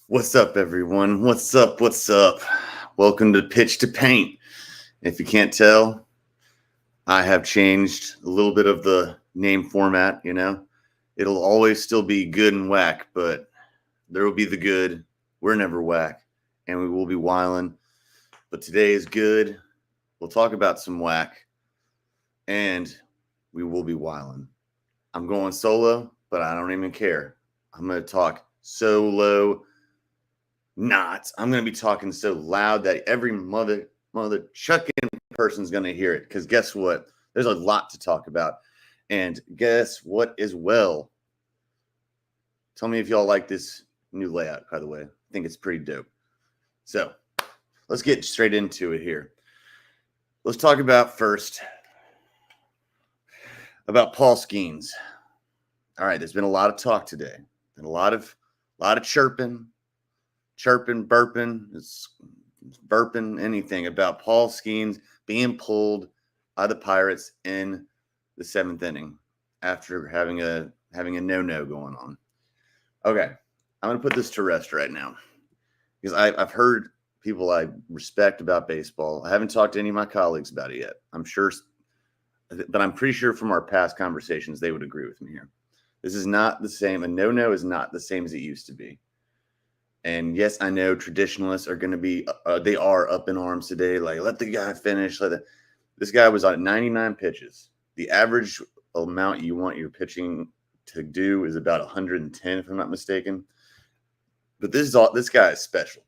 What's up, everyone? What's up? What's up? Welcome to Pitch to Paint. If you can't tell, I have changed a little bit of the name format, It'll always still be good and whack, but there will be the good. We're never whack, and we will be wildin'. But today is good. We'll talk about some whack, and we will be wildin'. I'm going solo, but I don't even care. I'm going to talk solo. I'm going to be talking so loud that every mother chucking person's going to hear it. Because guess what? There's a lot to talk about. And guess what as well? Tell me if y'all like this new layout, by the way. I think it's pretty dope. So let's get straight into it here. Let's talk about first about Paul Skeens. All right, there's been a lot of talk today. And a lot of chirping, burping, burping, anything about Paul Skeens being pulled by the Pirates in the 7th inning after having a no-no going on. Okay, I'm going to put this to rest right now because I've heard people I respect about baseball. I haven't talked to any of my colleagues about it yet. I'm sure, but I'm pretty sure from our past conversations they would agree with me here. This is not the same. A no-no is not the same as it used to be. And yes, I know traditionalists are going to be, they are up in arms today. Like, let the guy finish. This guy was on 99 pitches. The average amount you want your pitching to do is about 110, if I'm not mistaken. But this guy is special.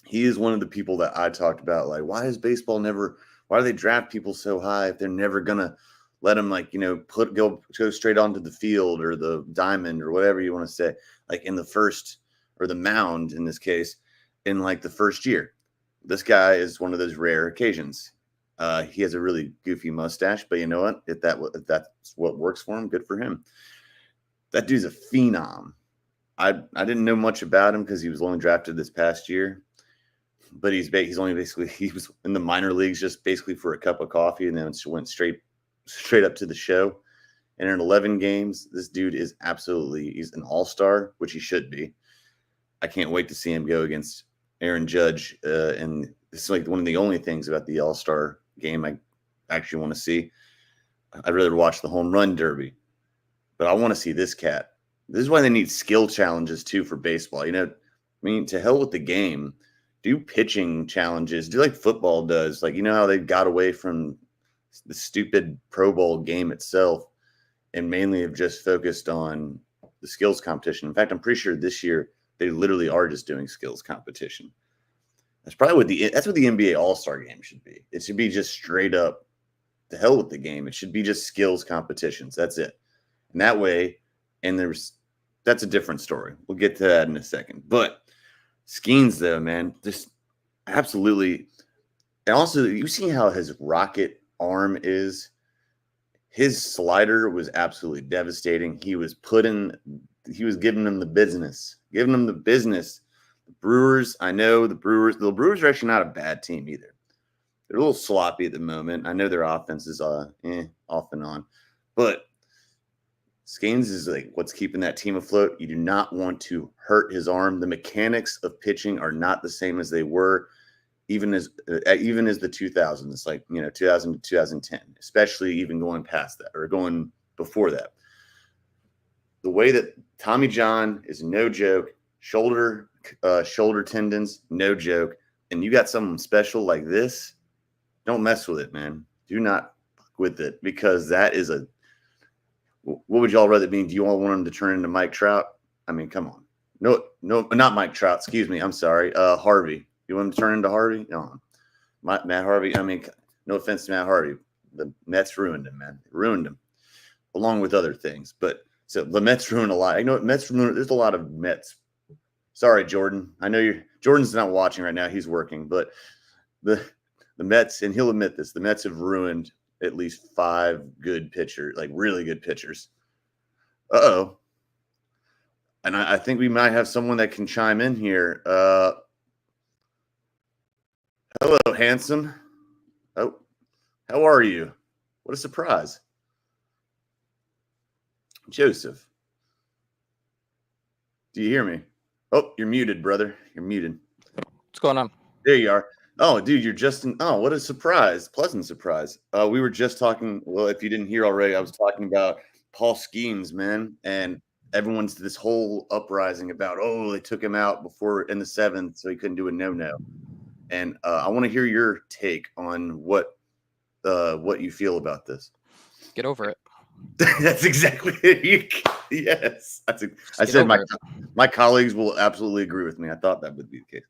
He is one of the people that I talked about. Like, why do they draft people so high if they're never going to let them, go straight onto the field or the diamond or whatever you want to say, like in the first, or the mound in this case, in like the first year. This guy is one of those rare occasions. He has a really goofy mustache, but you know what? If that's what works for him, good for him. That dude's a phenom. I didn't know much about him because he was only drafted this past year, but he was in the minor leagues just basically for a cup of coffee, and then went straight up to the show. And in 11 games, this dude is he's an all-star, which he should be. I can't wait to see him go against Aaron Judge. And this is like one of the only things about the all-star game I actually want to see. I'd rather watch the home run derby, but I want to see this cat. This is why they need skill challenges too for baseball. To hell with the game, do pitching challenges, do like football does. Like, how they got away from the stupid Pro Bowl game itself and mainly have just focused on the skills competition. In fact, I'm pretty sure this year they literally are just doing skills competition. That's probably what the NBA All-Star game should be. It should be just straight up the hell with the game. It should be just skills competitions. That's it. And that way, that's a different story. We'll get to that in a second. But Skeens, though, man, just absolutely. And also, you see how his rocket arm is. His slider was absolutely devastating. He was giving them the business. The Brewers, the Brewers are actually not a bad team either. They're a little sloppy at the moment. I know their offense is off and on, but Skeens is like what's keeping that team afloat. You do not want to hurt his arm. The mechanics of pitching are not the same as they were even as the 2000s, like 2000 to 2010, especially even going past that or going before that. The way that Tommy John is no joke, shoulder tendons, no joke, and you got something special like this, don't mess with it, man. Do not fuck with it, because that is what would y'all rather be? Do you all want him to turn into Mike Trout? I mean, come on. No, not Mike Trout. Excuse me. I'm sorry. Harvey. You want him to turn into Harvey? No. Matt Harvey. I mean, no offense to Matt Harvey. the Mets ruined him, man. Ruined him, along with other things. But so the Mets ruined a lot. I know Mets ruined. There's a lot of Mets. Sorry, Jordan. I know Jordan's not watching right now. He's working, but the Mets, and he'll admit this, the Mets have ruined at least 5 good pitchers, like really good pitchers. Uh-oh. And I think we might have someone that can chime in here. Hello, handsome. Oh, how are you? What a surprise. Joseph. Do you hear me? Oh, you're muted, brother. You're muted. What's going on? There you are. Oh, dude, you're just in. Oh, what a surprise. Pleasant surprise. We were just talking. Well, if you didn't hear already, I was talking about Paul Skeens, man. And everyone's this whole uprising about, oh, they took him out before in the 7th, so he couldn't do a no-no. And I want to hear your take on what you feel about this. Get over it. That's exactly it. Yes. I said my colleagues will absolutely agree with me. I thought that would be the case.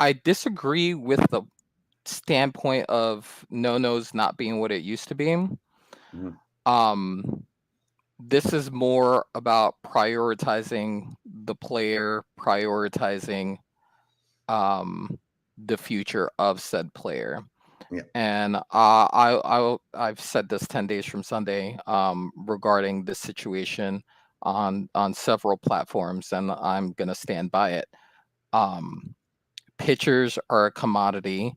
I disagree with the standpoint of no-nos not being what it used to be. Mm-hmm. This is more about prioritizing the player, prioritizing the future of said player. Yeah. And I've said this 10 days from Sunday regarding this situation on several platforms, and I'm going to stand by it. Pitchers are a commodity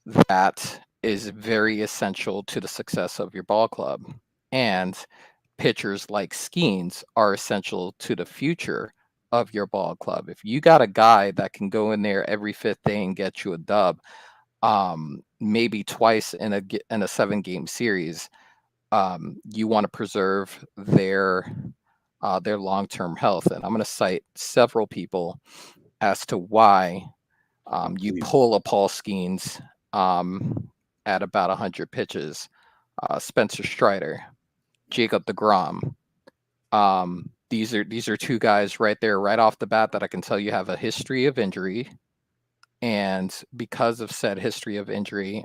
that is very essential to the success of your ball club. And pitchers like Skeens are essential to the future of your ball club. If you got a guy that can go in there every 5th day and get you a dub, maybe twice in a 7-game series, you want to preserve their long-term health. And I'm going to cite several people as to why you pull a Paul Skeens at about 100 pitches. Spencer Strider, Jacob deGrom. These are 2 guys right there, right off the bat, that I can tell you have a history of injury. And because of said history of injury,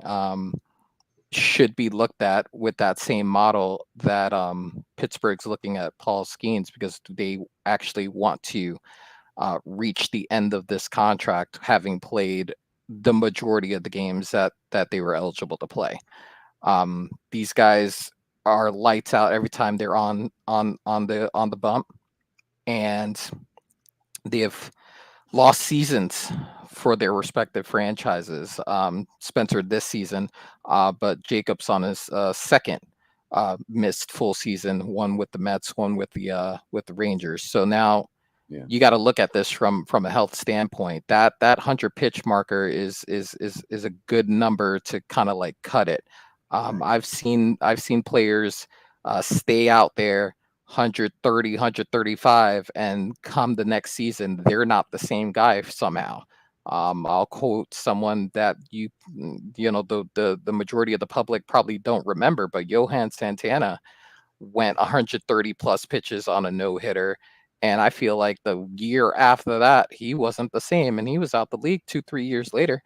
should be looked at with that same model that Pittsburgh's looking at Paul Skeens, because they actually want to reach the end of this contract having played the majority of the games that they were eligible to play. These guys are lights out every time they're on the bump, and they have lost seasons for their respective franchises. Spencer this season, but Jacob's on his 2nd missed full season, one with the Mets, one with the Rangers. So now you got to look at this from a health standpoint. That 100 pitch marker is a good number to kind of like cut it. I've seen players stay out there 130, 135, and come the next season, they're not the same guy somehow. I'll quote someone that the majority of the public probably don't remember, but Johan Santana went 130 plus pitches on a no-hitter. And I feel like the year after that, he wasn't the same, and he was out the league 2-3 years later.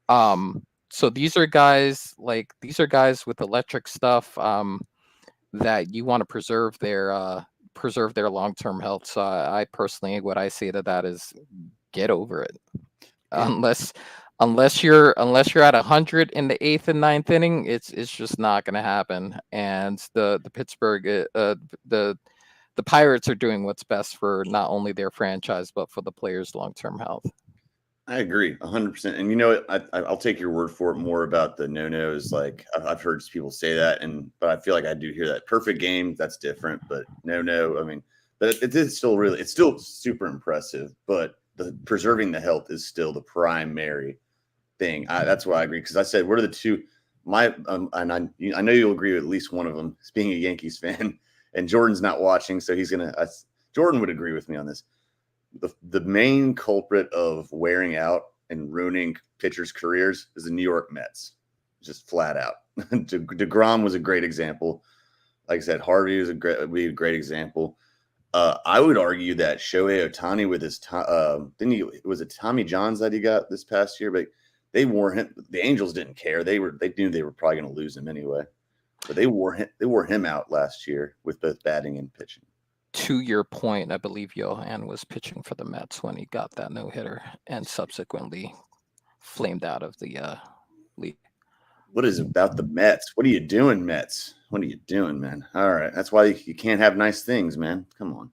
So these are guys with electric stuff that you want to preserve their long-term health. So I personally, what I say to that is, get over it. Unless you're at 100 in the 8th and 9th inning, it's just not going to happen. And the Pittsburgh the Pirates are doing what's best for not only their franchise but for the players' long-term health. I agree 100%. And I'll take your word for it more about the no-nos. Like I've heard people say that, but I feel like I do hear that. Perfect game, that's different, but no. I mean, but it's still super impressive. But the preserving the health is still the primary thing. That's why I agree, because I said, what are the 2? And I know you'll agree with at least one of them, being a Yankees fan. And Jordan's not watching, so Jordan would agree with me on this. The main culprit of wearing out and ruining pitchers' careers is the New York Mets, just flat out. DeGrom was a great example. Like I said, Harvey was a great example. I would argue that Shohei Ohtani with his was it Tommy Johns that he got this past year? But They wore him. The Angels didn't care. They knew they were probably going to lose him anyway. But they wore him out last year with both batting and pitching. To your point, I believe Johan was pitching for the Mets when he got that no-hitter and subsequently flamed out of the league. What is about the Mets? What are you doing, Mets? What are you doing, man? All right, that's why you can't have nice things, man. Come on.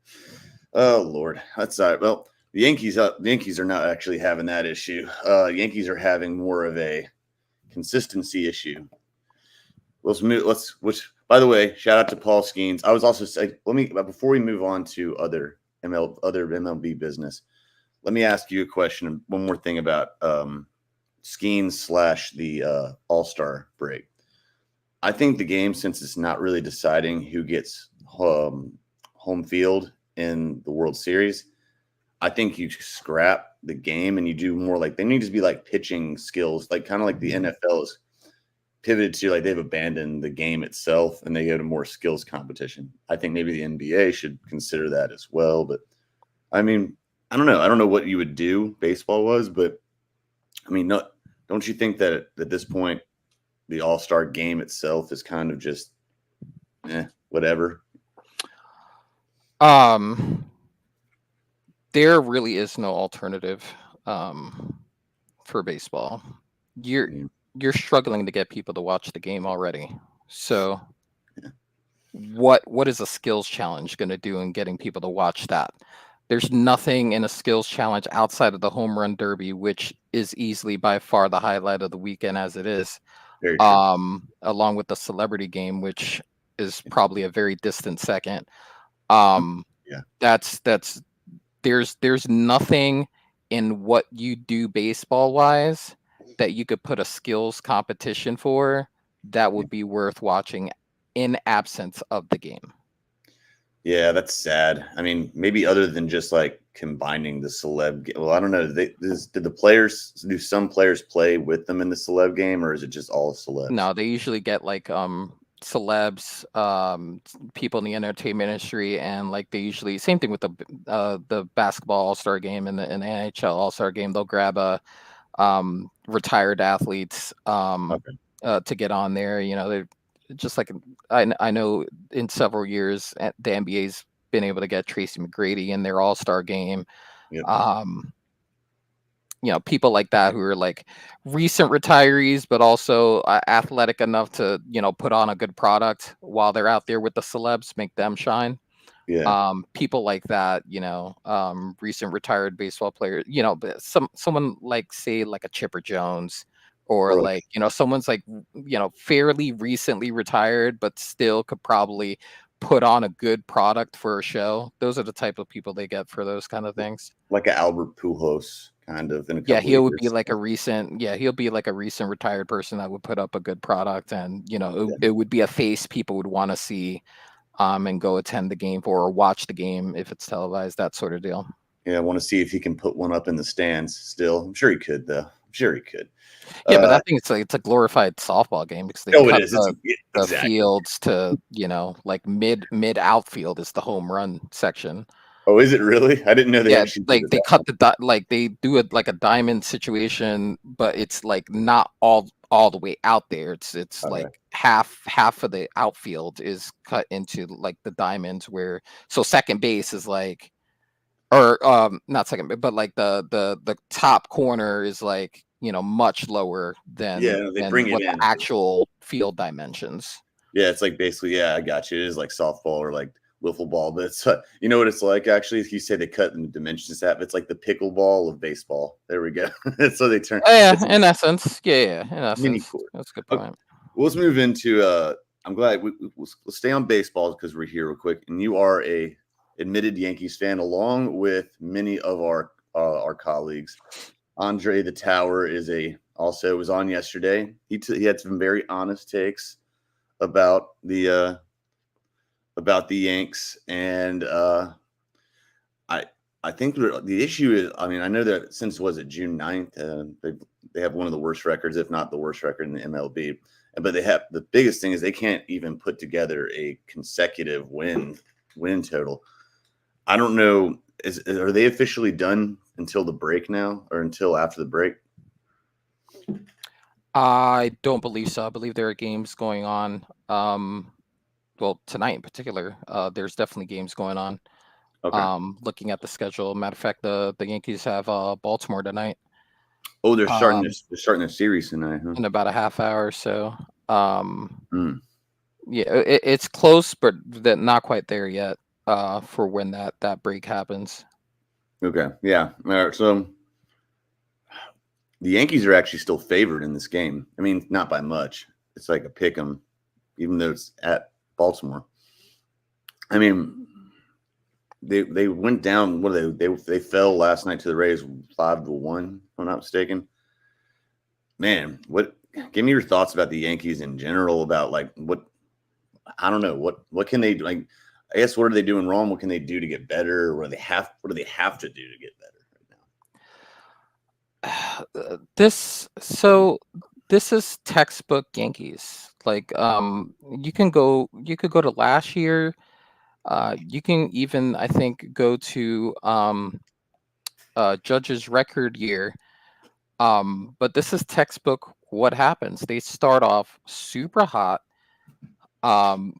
Oh Lord, that's all right. Well, the Yankees are not actually having that issue. Yankees are having more of a consistency issue. Let's move. Which, by the way, shout out to Paul Skeens. I was also saying, before we move on to other MLB business, let me ask you a question. One more thing about Skeens / the All-Star break. I think the game, since it's not really deciding who gets home field in the World Series, I think you scrap the game and you do more like they need to be like pitching skills, like kind of like the NFL is pivoted to, like they've abandoned the game itself and they go to more skills competition. I think maybe the NBA should consider that as well. But I mean, I don't know. I don't know what you would do baseball was, but I mean, don't you think that at this point, the All-Star game itself is kind of just whatever? There really is no alternative for baseball. You're struggling to get people to watch the game already. So what is a skills challenge going to do in getting people to watch that? There's nothing in a skills challenge outside of the home run derby, which is easily by far the highlight of the weekend as it is. Very true. Along with the celebrity game, which is probably a very distant second. That's there's nothing in what you do baseball wise that you could put a skills competition for that would be worth watching in absence of the game. Yeah, that's sad. I mean, maybe other than just like combining the celeb game. Well, I don't know. Do some players play with them in the celeb game, or is it just all celebs? No, they usually get like celebs, people in the entertainment industry, and like they usually same thing with the basketball All-Star game and the NHL All-Star game. They'll grab a retired athletes to get on there. You know, they're just like I know in several years the NBA's been able to get Tracy McGrady in their All-Star game. Yep. You know, people like that who are like recent retirees, but also athletic enough to, you know, put on a good product while they're out there with the celebs, make them shine. Yeah. People like that, you know, recent retired baseball players, you know, but someone like, say, like a Chipper Jones, or like, you know, someone's like, you know, fairly recently retired, but still could probably put on a good product for a show. Those are the type of people they get for those kind of things. Like an Albert Pujols kind of in a couple Yeah, he'll be like he'll be like a recent retired person that would put up a good product, and you know, it would be a face people would want to see and go attend the game for or watch the game if it's televised, that sort of deal. Yeah, I want to see if he can put one up in the stands still. I'm sure he could, though. I'm sure he could. Yeah, but I think it's a glorified softball game because they cut the fields to, you know, like mid outfield is the home run section. Oh, is it really? I didn't know they actually like they cut like they do it like a diamond situation, but it's like not all the way out there. It's like half of the outfield is cut into like the diamonds, where so second base is like, or not second, but like the top corner is like, you know, much lower than what the actual field dimensions. Yeah, it's like basically, I got you. It is like softball or like wiffle ball, but it's you know what it's like actually. If you say they cut in the dimensions app, it's like the pickleball of baseball. There we go. So they turn. In essence, in essence, mini court. That's a good point. Okay. Well, let's move into. I'm glad we'll stay on baseball because we're here real quick, and you are a admitted Yankees fan, along with many of our colleagues. Andre the Tower also was on yesterday. He had some very honest takes about the Yanks, and I think the issue is, I mean, I know that since June 9th, they have one of the worst records, if not the worst record in the MLB. But the biggest thing is they can't even put together a consecutive win total. I don't know. Are they officially done until the break now, or until after the break? I don't believe so. I believe there are games going on. Well, tonight in particular, there's definitely games going on. Okay. Looking at the schedule. Matter of fact, the Yankees have Baltimore tonight. Oh, they're starting Um, this. They're starting a series tonight, huh? in about a half hour or so. Um, Mm, yeah, it's close, but not quite there yet. For when that break happens. okay. Yeah. All right. So the Yankees are actually still favored in this game. I mean, not by much. It's like a pick 'em, even though it's at Baltimore. I mean, they went down. What are they fell last night to the Rays 5-1, if I'm not mistaken. Man, what? Give me your thoughts about the Yankees in general. About like what? I don't know what can they do? Like, I guess what are they doing wrong? What can they do to get better? What do they have to do to get better right now? This is textbook Yankees. Like you could go to last year. You can even, I think, go to Judge's record year. But this is textbook what happens. They start off super hot. Um,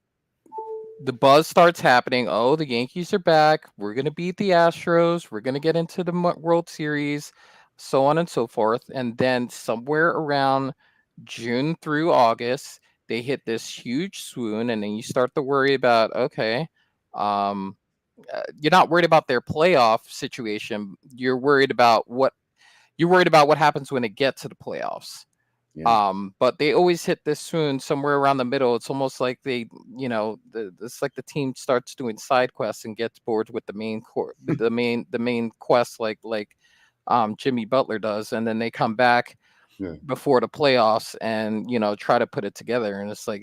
the buzz starts happening. Oh, the Yankees are back. We're going to beat the Astros. We're going to get into the World Series, so on and so forth. And then somewhere around June through August, they hit this huge swoon. And then you start to worry about, okay, um, you're not worried about their playoff situation. You're worried about what happens when it gets to the playoffs. Yeah. But they always hit this swoon somewhere around the middle. It's almost like it's like the team starts doing side quests and gets bored with the main core, the main quest, like Jimmy Butler does, and then they come back Yeah. before the playoffs and try to put it together. And it's like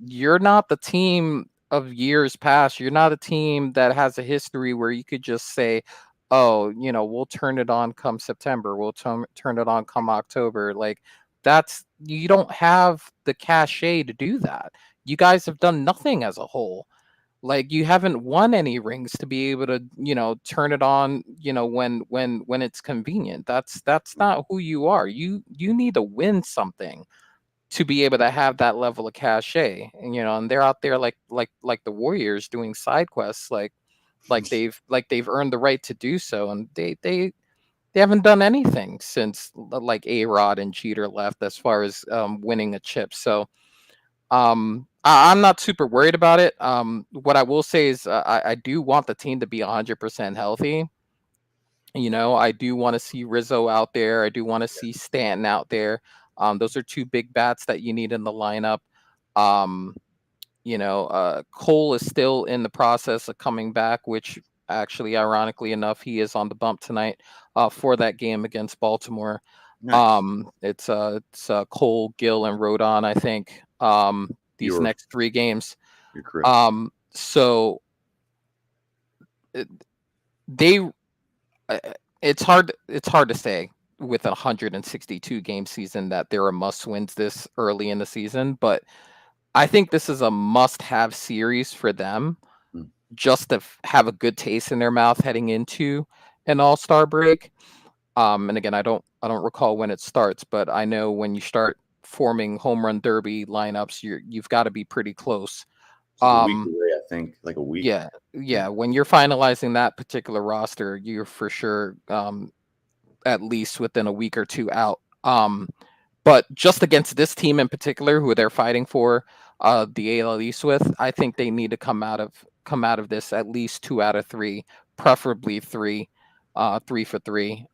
you're not the team of years past. You're not a team that has a history where you could just say, oh, we'll turn it on come September, we'll turn it on come October. Like, you don't have the cachet to do that. You guys have done nothing as a whole. Like, you haven't won any rings to be able to turn it on when it's convenient. That's not who you are. You need to win something to be able to have that level of cachet. And they're out there like the Warriors doing side quests, like they've earned the right to do so. And they haven't done anything since like A-Rod and Jeter left as far as winning a chip. So I'm not super worried about it. What I will say is I do want the team to be 100% healthy. I do want to see Rizzo out there. I do want to see Stanton out there. Those are two big bats that you need in the lineup. Um, Cole is still in the process of coming back, which actually, ironically enough, he is on the bump tonight for that game against Baltimore. Nice. It's Cole, Gill, and Rodon, I think. These You're next three games. you're correct. So it- they, uh, it's hard to say with a 162 game season that there are must wins this early in the season, but I think this is a must have series for them Mm. just to have a good taste in their mouth heading into an all-star break. And again, I don't recall when it starts, but I know when you start forming home run derby lineups, you've got to be pretty close. It's like a week Um, away, I think. Like a week. yeah, yeah. When you're finalizing that particular roster, you're for sure at least within a week or two out. But just against this team in particular, who they're fighting for the AL East with, I think they need to come out of this at least 2 out of 3, preferably three, 3 for 3,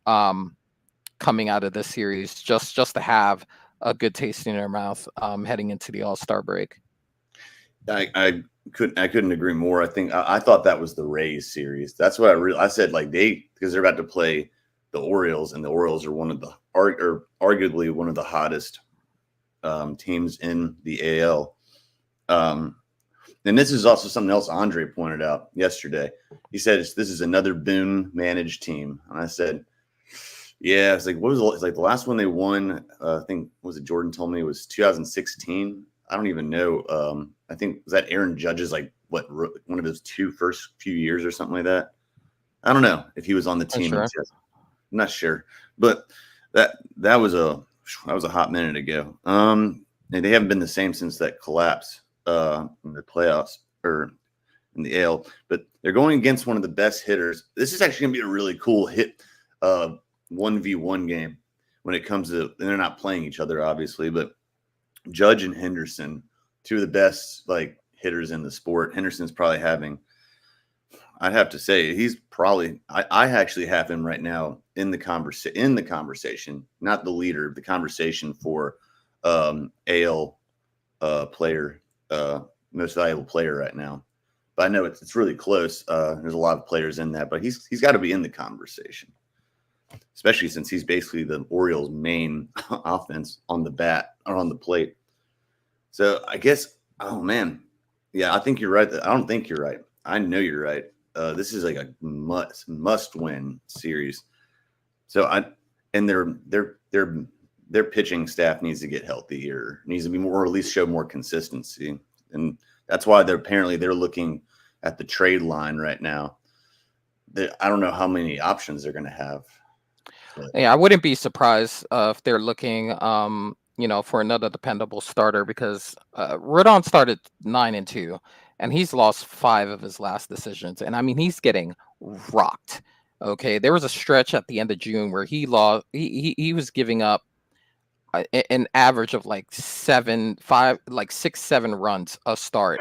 coming out of this series, just to have a good taste in their mouth heading into the All-Star break. I couldn't agree more. I thought that was the Rays series. That's what I said, like, because they're about to play the Orioles, and the Orioles are one of the or arguably one of the hottest teams in the AL. And this is also something else Andre pointed out yesterday. He said this is another Boone managed team, and I said, yeah. It's like, it's like the last one they won. I think, was it Jordan told me it was 2016. I don't even know. I think, was that Aaron Judge's, like, one of his first few years or something like that. I don't know if he was on the I'm team. sure. I'm not sure, but that was a That was a hot minute ago. And they haven't been the same since that collapse in the playoffs or in the AL. But they're going against one of the best hitters. This is actually going to be a really cool 1v1 game when it comes to, and they're not playing each other, obviously, but Judge and Henderson, two of the best like hitters in the sport. Henderson's probably having, I'd have to say, he's probably, I actually have him right now in the conversation, not the leader, the conversation for AL player, most valuable player right now. But I know it's really close. There's a lot of players in that, but he's got to be in the conversation, especially since he's basically the Orioles' main offense on the bat or on the plate. So I guess, oh man, yeah, I think you're right. I don't think you're right. I know you're right. This is like a must win series. So their pitching staff needs to get healthy or needs to be more, or at least show more consistency, and that's why they're looking at the trade line right now. I don't know how many options they're going to have. Yeah, I wouldn't be surprised if they're looking, for another dependable starter because Rodon started 9-2, and he's lost 5 of his last decisions, and I mean he's getting rocked. Okay, there was a stretch at the end of June where he lost. He was giving up an average of like 6, 7 runs a start.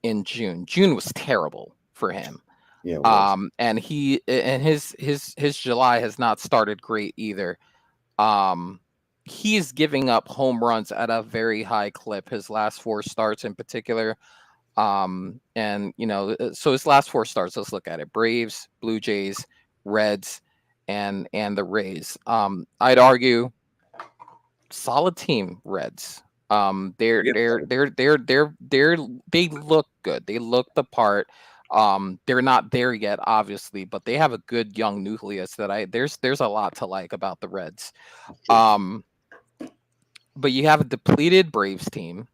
In June. June was terrible for him. Yeah, it was. And his July has not started great either. He is giving up home runs at a very high clip. His last 4 starts in particular. And so his last 4 starts, let's look at it: Braves, Blue Jays, Reds, and the Rays. I'd argue solid team, Reds. They look good. They look the part. They're not there yet, obviously, but they have a good young nucleus there's a lot to like about the Reds. But you have a depleted Braves team.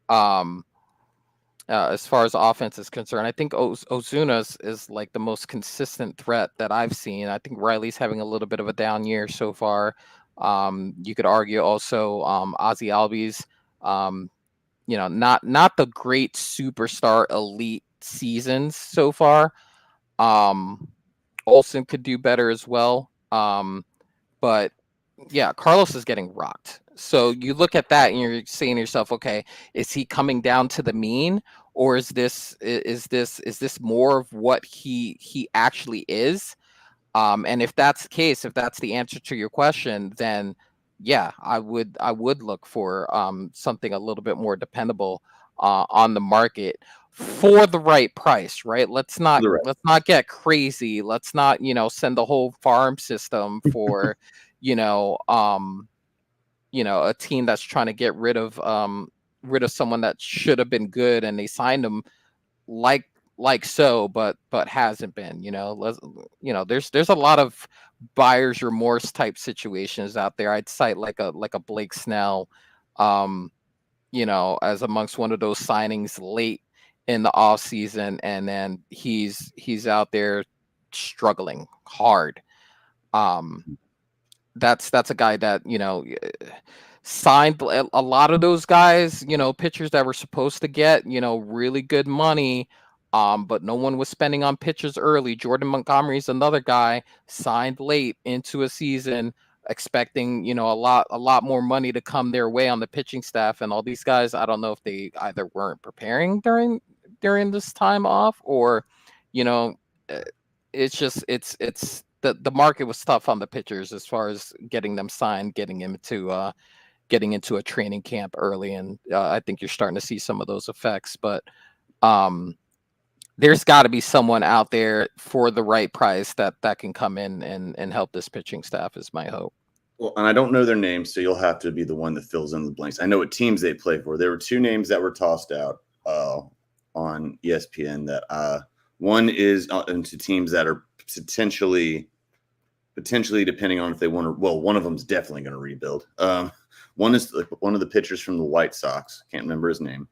As far as offense is concerned, I think Ozuna is like the most consistent threat that I've seen. I think Riley's having a little bit of a down year so far. You could argue also Ozzy Albies, not the great superstar elite seasons so far. Olsen could do better as well. But yeah, Carlos is getting rocked. So you look at that and you're saying to yourself, okay, is he coming down to the mean, or is this more of what he actually is? And if that's the case, if that's the answer to your question, then yeah, I would look for something a little bit more dependable on the market for the right price, right? Let's not get crazy. Let's not send the whole farm system for a team that's trying to get rid of someone that should have been good and they signed him but hasn't been. There's a lot of buyer's remorse type situations out there. I'd cite like a Blake Snell, as amongst one of those signings late in the off season, and then he's out there struggling hard. That's a guy that signed a lot of those guys, pitchers that were supposed to get really good money, but no one was spending on pitchers early. Jordan Montgomery's another guy signed late into a season, expecting a lot more money to come their way on the pitching staff, and all these guys, I don't know if they either weren't preparing during this time off, or it's just the market was tough on the pitchers as far as getting them signed, getting into a training camp early, and I think you're starting to see some of those effects. But there's got to be someone out there for the right price that can come in and help this pitching staff, is my hope. Well, and I don't know their names, so you'll have to be the one that fills in the blanks. I know what teams they play for. There were 2 names that were tossed out on ESPN. That one is into teams that are potentially, depending on if they want to. Well, one of them is definitely going to rebuild. One is one of the pitchers from the White Sox. Can't remember his name.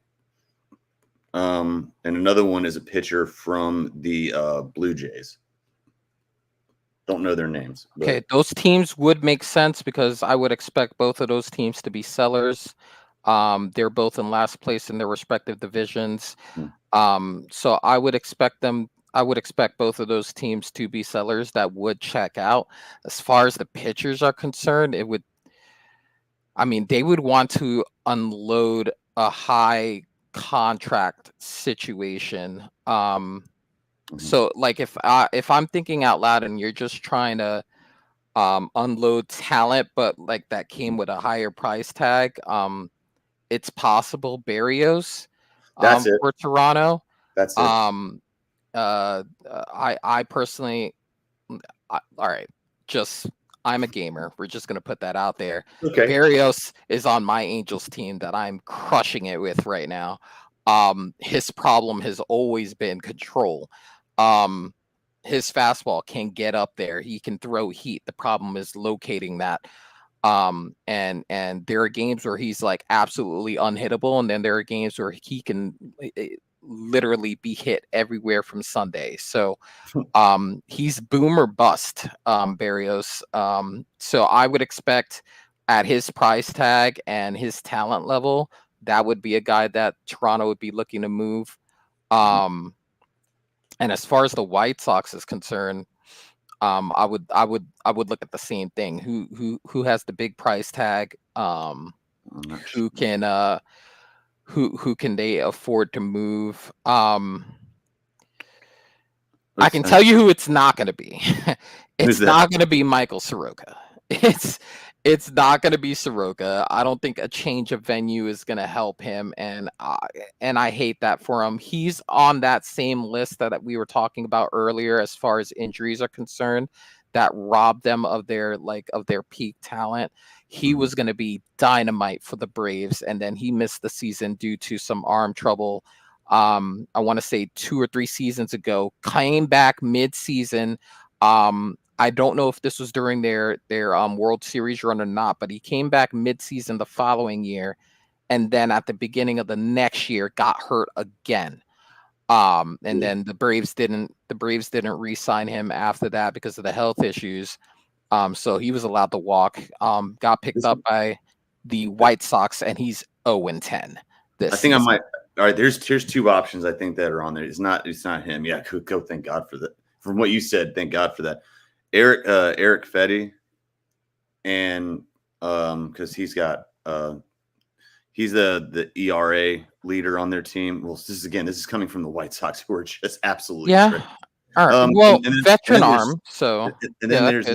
And another one is a pitcher from the Blue Jays. Don't know their names. But. Okay, those teams would make sense because I would expect both of those teams to be sellers. They're both in last place in their respective divisions. So I would expect them. I would expect both of those teams to be sellers that would check out. As far as the pitchers are concerned, it would. I mean, they would want to unload a high contract situation. So like if I'm thinking out loud and you're just trying to unload talent, but like that came with a higher price tag, it's possible Barrios That's it. for Toronto. That's it. I personally, all right, just I'm a gamer. We're just gonna put that out there. Okay. Barrios is on my Angels team that I'm crushing it with right now. His problem has always been control. His fastball can get up there. He can throw heat. The problem is locating that. And there are games where he's like absolutely unhittable, and then there are games where he can literally be hit everywhere from Sunday. So he's boom or bust, Barrios. So I would expect at his price tag and his talent level, that would be a guy that Toronto would be looking to move. And as far as the White Sox is concerned, I would look at the same thing. Who has the big price tag? Who can who can they afford to move? I can tell you who it's not going to be. It's not going to be Michael Soroka. It's not going to be Soroka. I don't think a change of venue is going to help him, and I hate that for him. He's on that same list that we were talking about earlier, as far as injuries are concerned, that robbed them of their peak talent. He was going to be dynamite for the Braves, and then he missed the season due to some arm trouble. I want to say 2 or 3 seasons ago, came back mid-season. I don't know if this was during their World Series run or not, but he came back mid-season the following year, and then at the beginning of the next year got hurt again. And then the Braves didn't re-sign him after that because of the health issues. So he was allowed to walk. Got picked up by the White Sox, and he's 0-10 this season. I might. All right, here's 2 options I think that are on there. It's not him. Yeah, go. Thank God for that. From what you said, thank God for that. Eric Fetty, and because he's got he's the ERA leader on their team. Well, this is coming from the White Sox, who are just absolutely All right. Well, veteran arm. So and then there's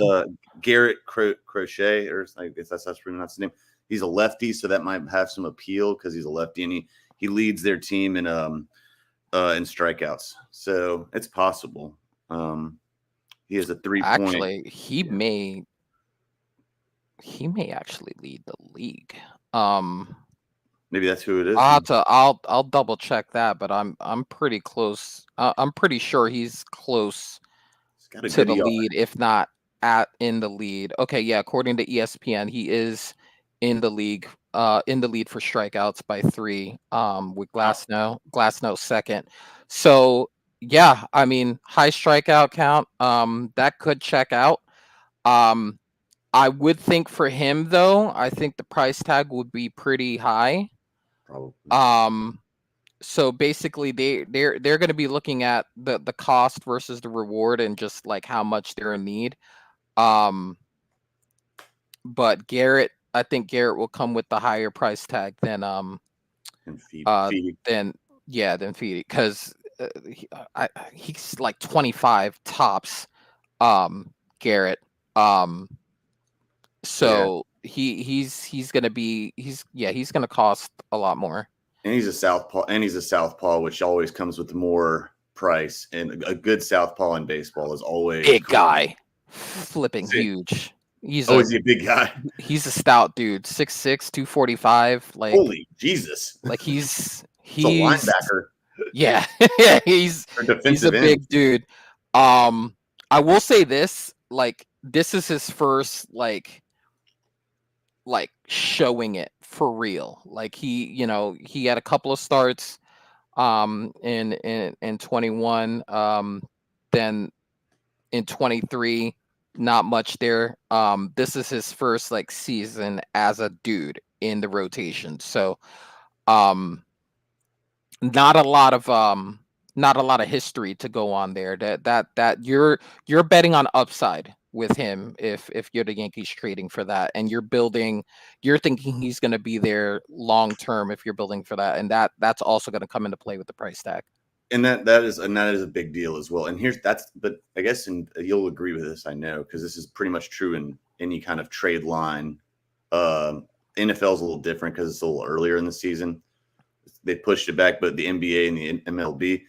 Garrett Crochet, or I guess that's how to pronounce his name. He's a lefty, so that might have some appeal because he's a lefty, and he leads their team in strikeouts. So it's possible. He has a 3-point. Actually, he may actually lead the league. Maybe that's who it is. I'll double check that, but I'm pretty close. I'm pretty sure he's close to the lead, if not in the lead. Okay, yeah. According to ESPN, he is in the league. In the lead for strikeouts by 3. With Glasnow second. So yeah, I mean, high strikeout count. That could check out. I would think for him though, I think the price tag would be pretty high. Probably. So basically they're going to be looking at the cost versus the reward and just like how much they're in need. But Garrett, I think Garrett will come with the higher price tag than Feedy, because he's like 25 tops. Garrett. So he's gonna cost a lot more. And he's a southpaw, which always comes with more price. And a good southpaw in baseball is always big guy, flipping huge. Is he a big guy? He's a stout dude, 6'6", 245. Like, holy Jesus! Like he's a linebacker. Yeah, he's a big dude. I will say this: like, this is his first like showing it for real. Like he had a couple of starts in 21, then in 23 not much there. This is his first like season as a dude in the rotation, so um, not a lot of history to go on there. That you're betting on upside with him if you're the Yankees trading for that, and you're thinking he's going to be there long term if you're building for that, and that's also going to come into play with the price tag. And that is a big deal as well. And but I guess you'll agree with this, I know, because this is pretty much true in any kind of trade line. NFL is a little different because it's a little earlier in the season. They pushed it back, but the NBA and the MLB,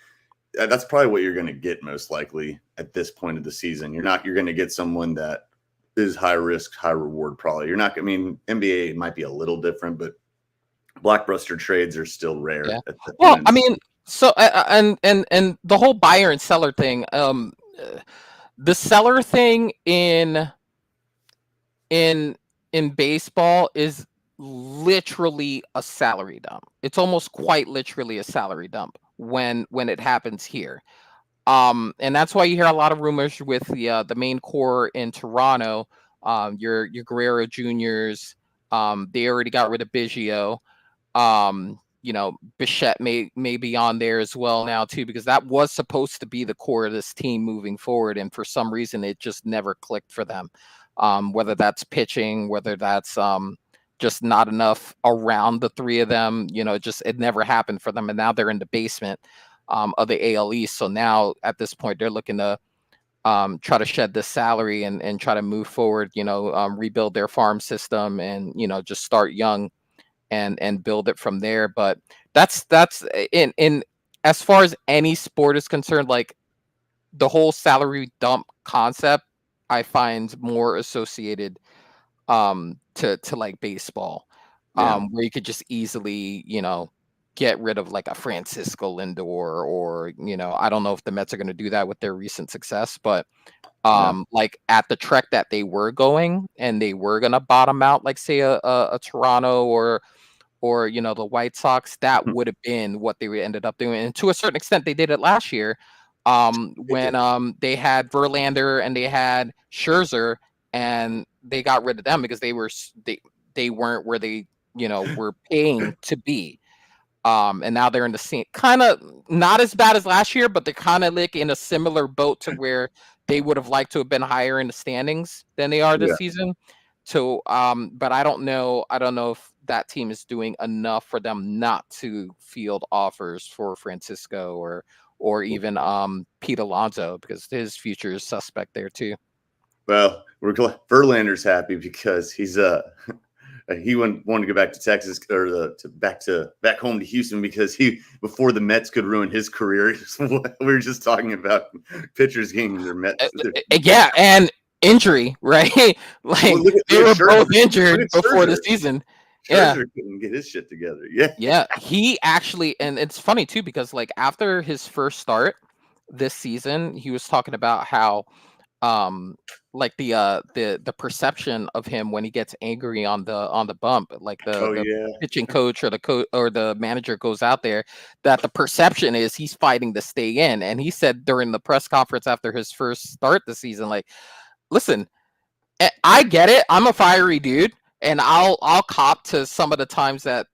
that's probably what you're going to get most likely at this point of the season. You're going to get someone that is high risk, high reward. Probably you're not. I mean, NBA might be a little different, but blockbuster trades are still rare. Yeah. Well, I mean, so and the whole buyer and seller thing. The seller thing in baseball is literally a salary dump. It's almost quite literally a salary dump when it happens here. And that's why you hear a lot of rumors with the main core in Toronto. Your Guerrero Juniors. They already got rid of Biggio. Bichette may be on there as well now too, because that was supposed to be the core of this team moving forward, and for some reason it just never clicked for them. Whether that's pitching, whether that's just not enough around the three of them, it never happened for them, and now they're in the basement of the AL East. So now at this point they're looking to try to shed this salary and try to move forward, rebuild their farm system and just start young and build it from there. But that's in as far as any sport is concerned, like the whole salary dump concept I find more associated to like baseball, where you could just easily get rid of like a Francisco Lindor, or I don't know if the Mets are going to do that with their recent success, but like at the trek that they were going and they were going to bottom out, like say a Toronto or the White Sox, that would have been what they ended up doing. And to a certain extent, they did it last year when they had Verlander and they had Scherzer, and they got rid of them because they weren't where they were paying to be. And now they're in the same kind of, not as bad as last year, but they're kind of like in a similar boat to where they would have liked to have been higher in the standings than they are this season. So, but I don't know if that team is doing enough for them not to field offers for Francisco or even Pete Alonso, because his future is suspect there too. Well, we're glad Verlander's happy because he's he wanted to go back to Texas or back home to Houston because before the Mets could ruin his career. We were just talking about pitchers getting their Mets. Yeah, and injury, right? Like they were both injured before the season. Scherzer couldn't get his shit together. Yeah. He actually, and it's funny too, because like after his first start this season, he was talking about how like the perception of him when he gets angry on the bump, like the pitching coach or the manager goes out there, that the perception is he's fighting to stay in. And he said during the press conference after his first start this season, like, listen, I get it. I'm a fiery dude, and I'll cop to some of the times that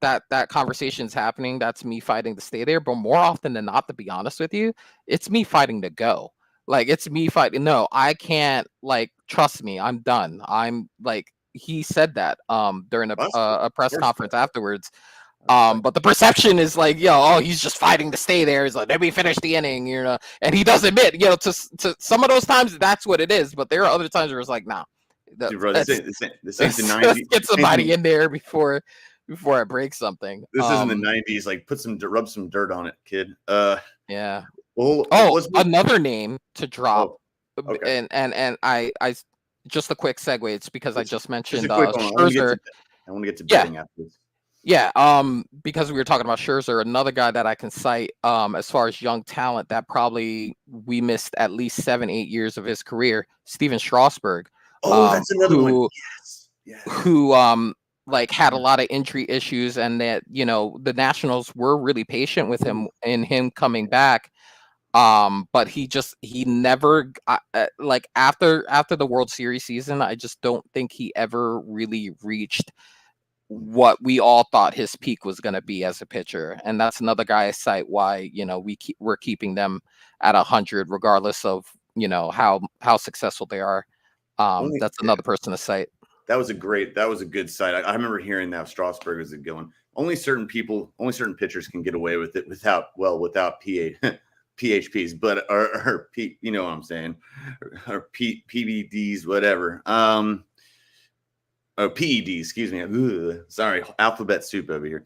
conversation's happening. That's me fighting to stay there. But more often than not, to be honest with you, it's me fighting to go. Like, it's me fighting. No, I can't, like, trust me. I'm done. I'm like, he said that during a press conference afterwards. But the perception is like, he's just fighting to stay there. He's like, let me finish the inning, and he does admit, to some of those times that's what it is. But there are other times where it's like, nah. Dude, bro, this ain't the 90s. Let's get somebody in there before I break something. This isn't the 90s. Like, rub some dirt on it, kid. Yeah. Well, another name to drop. Oh, okay. And I just a quick segue. It's because I just mentioned Scherzer. I want to get to betting afterwards. Yeah, because we were talking about Scherzer, another guy that I can cite as far as young talent that probably we missed at least 7-8 years of his career, Steven Strasburg. Oh, that's another one. Yes. Who like had a lot of injury issues, and that the Nationals were really patient with him in him coming back. But he never like after the World Series season, I just don't think he ever really reached what we all thought his peak was going to be as a pitcher. And that's another guy I cite why, we're keeping them at 100 regardless of, how successful they are. That's another person to cite. That was a good site. I remember hearing that Strasburg was going. Only certain pitchers can get away with it without PHPs, but or you know what I'm saying, or PBDs, whatever. PEDs, excuse me. Ugh, sorry, alphabet soup over here.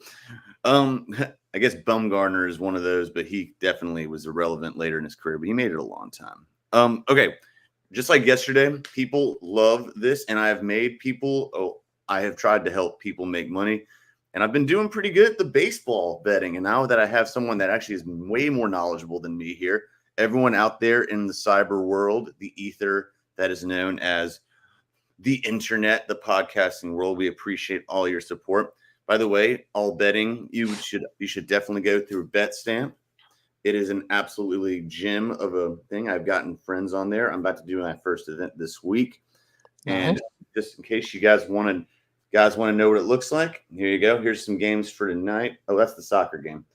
I guess Bumgarner is one of those, but he definitely was irrelevant later in his career, but he made it a long time. Okay. Just like yesterday, people love this, and I have tried to help people make money, and I've been doing pretty good at the baseball betting. And now that I have someone that actually is way more knowledgeable than me here, everyone out there in the cyber world, the ether that is known as the internet, the podcasting world, we appreciate all your support. By the way, all betting, you should definitely go through BetStamp. It is an absolutely gem of a thing. I've gotten friends on there. I'm about to do my first event this week. And just in case you guys want to know what it looks like, here you go. Here's some games for tonight. Oh, that's the soccer game.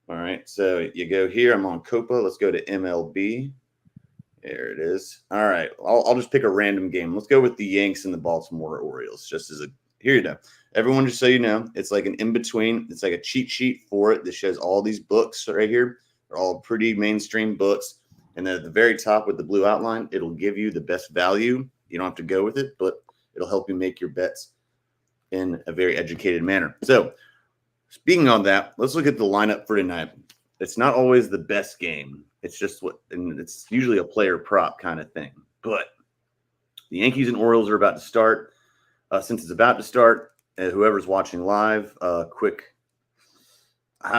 All right. So you go here. I'm on Copa. Let's go to MLB. There it is. All right. I'll just pick a random game. Let's go with the Yanks and the Baltimore Orioles. Here you go. Everyone, just so you know, it's like an in-between. It's like a cheat sheet for it that shows all these books right here. They're all pretty mainstream books. And then at the very top with the blue outline, it'll give you the best value. You don't have to go with it, but it'll help you make your bets in a very educated manner. So speaking on that, let's look at the lineup for tonight. It's not always the best game. It's just and it's usually a player prop kind of thing. But the Yankees and Orioles are about to start. Since it's about to start, whoever's watching live, I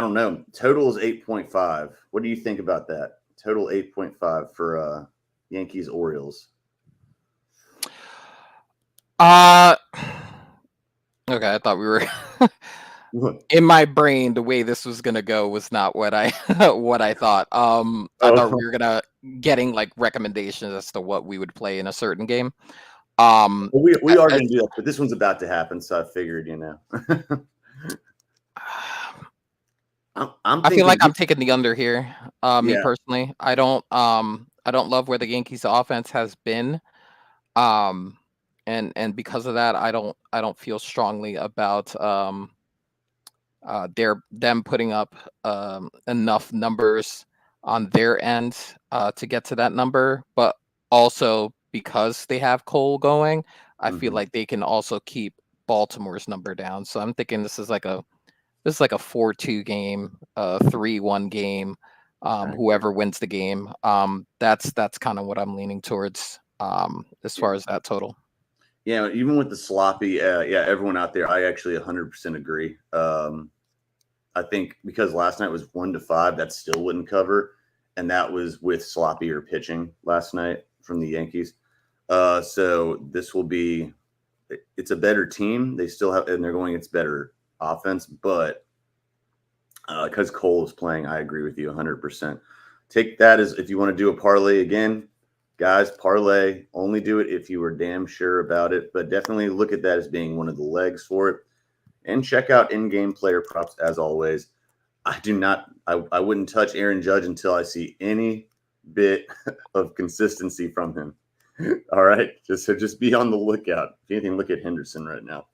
don't know. Total is 8.5. What do you think about that? Total 8.5 for Yankees Orioles. Okay, I thought we were in my brain. The way this was gonna go was not what I what I thought. I thought we were gonna getting like recommendations as to what we would play in a certain game. We are gonna do that, but this one's about to happen, so I figured, I feel like I'm taking the under here. Me personally, I don't love where the Yankees offense has been. And because of that, I don't feel strongly about them putting up enough numbers on their end to get to that number. But also because they have Cole going, I feel like they can also keep Baltimore's number down. So I'm thinking this is like a 4-2 game, 3-1 game. Whoever wins the game, that's kind of what I'm leaning towards as far as that total. Yeah, even with the sloppy, everyone out there, I actually 100% agree. I think because last night was 1-5, that still wouldn't cover, and that was with sloppier pitching last night from the Yankees. So this will be, it's a better team. They still have, and they're going against better offense, but because Cole is playing, I agree with you 100%. Take that as if you want to do a parlay again, guys. Parlay, only do it if you were damn sure about it, but definitely look at that as being one of the legs for it. And check out in-game player props as always. I wouldn't touch Aaron Judge until I see any bit of consistency from him. All right, just be on the lookout. If anything, look at Henderson right now.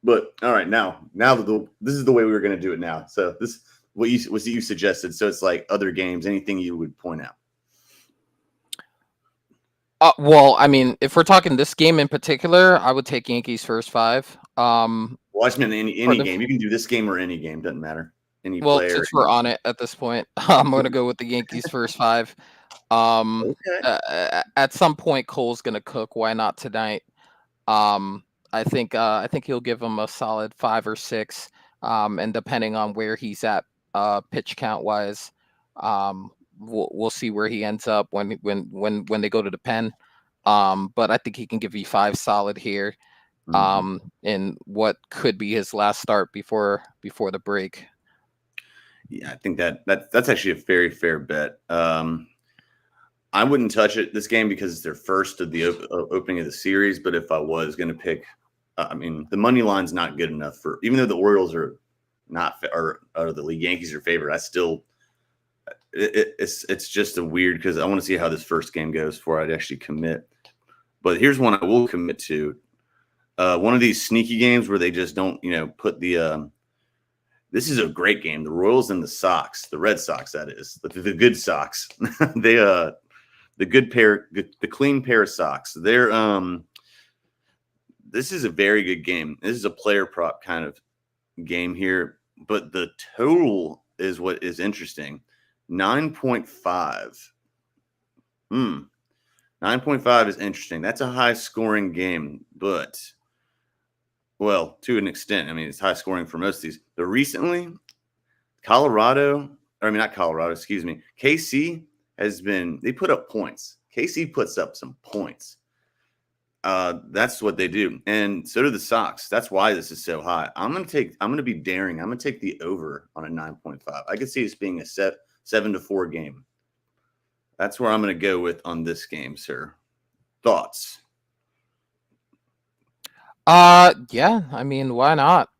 But all right, now this is the way we were going to do it now. So this what you suggested. So it's like other games. Anything you would point out? Well, I mean, if we're talking this game in particular, I would take Yankees first 5. Well, I just meant any game. You can do this game or any game. Doesn't matter. Any player. Since we're on it at this point, I'm going to go with the Yankees first 5. Okay. At some point, Cole's going to cook. Why not tonight? I think he'll give him a solid 5 or 6. And depending on where he's at, pitch count wise, we'll see where he ends up when they go to the pen. But I think he can give you 5 solid here. In what could be his last start before the break. Yeah, I think that's actually a very fair bet. I wouldn't touch it this game because it's their first of the opening of the series. But if I was going to pick, I mean, the money line's not good enough for, even though the Orioles are not, or the Yankees are favored. I still, it's just a weird, because I want to see how this first game goes before I'd actually commit. But here's one I will commit to. One of these sneaky games where they just don't, put the. This is a great game. The Royals and the Sox, the Red Sox, that is the good Sox. They the good pair, the clean pair of socks. They're this is a very good game. This is a player prop kind of game here, but the total is what is interesting. 9.5. 9.5 is interesting. That's a high scoring game, but well, to an extent. I mean, it's high scoring for most of these. But recently, not Colorado, excuse me. KC they put up points. KC puts up some points. That's what they do. And so do the Sox. That's why this is so high. I'm going to be daring. I'm going to take the over on a 9.5. I could see this being a 7-4 game. That's where I'm going to go with on this game, sir. Thoughts? Yeah, I mean, why not?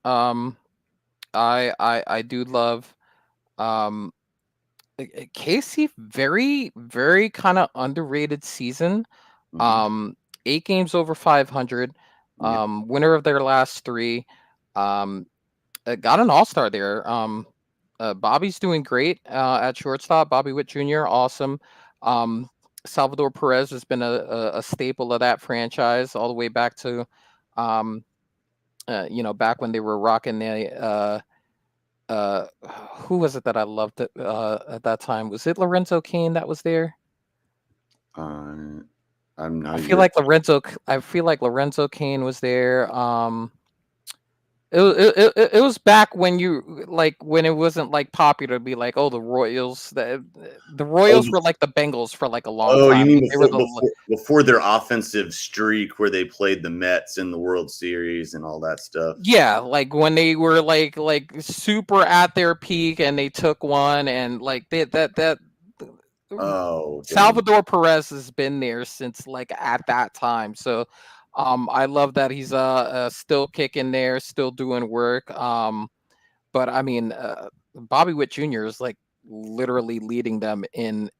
I do love Casey, very, very kind of underrated season. 8 games over 500. Winner of their last 3. Got an all-star there. Bobby's doing great at shortstop. Bobby Witt Jr., awesome. Salvador Perez has been a staple of that franchise all the way back to, back when they were rocking the. Who was it that I loved at that time? Was it Lorenzo Cain that was there? I'm not. I feel like Lorenzo Cain was there. It was back when when it wasn't like popular to be like, oh, the Royals. The Royals were like the Bengals for like a long time. You mean They before their offensive streak where they played the Mets in the World Series and all that stuff? Yeah, like when they were like super at their peak and they took one, and like that. Oh, Salvador Perez has been there since like at that time. So I love that he's still kicking there, still doing work. But I mean, Bobby Witt Jr. is like literally leading them in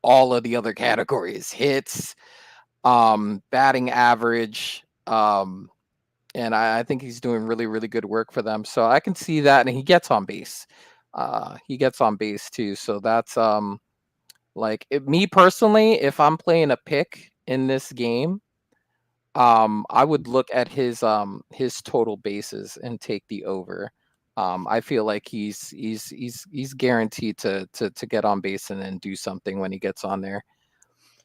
all of the other categories: hits, batting average, and I think he's doing really, really good work for them. So I can see that, and he gets on base. He gets on base too. So that's me personally, if I'm playing a pick in this game, I would look at his total bases and take the over. I feel like he's guaranteed to get on base and then do something when he gets on there.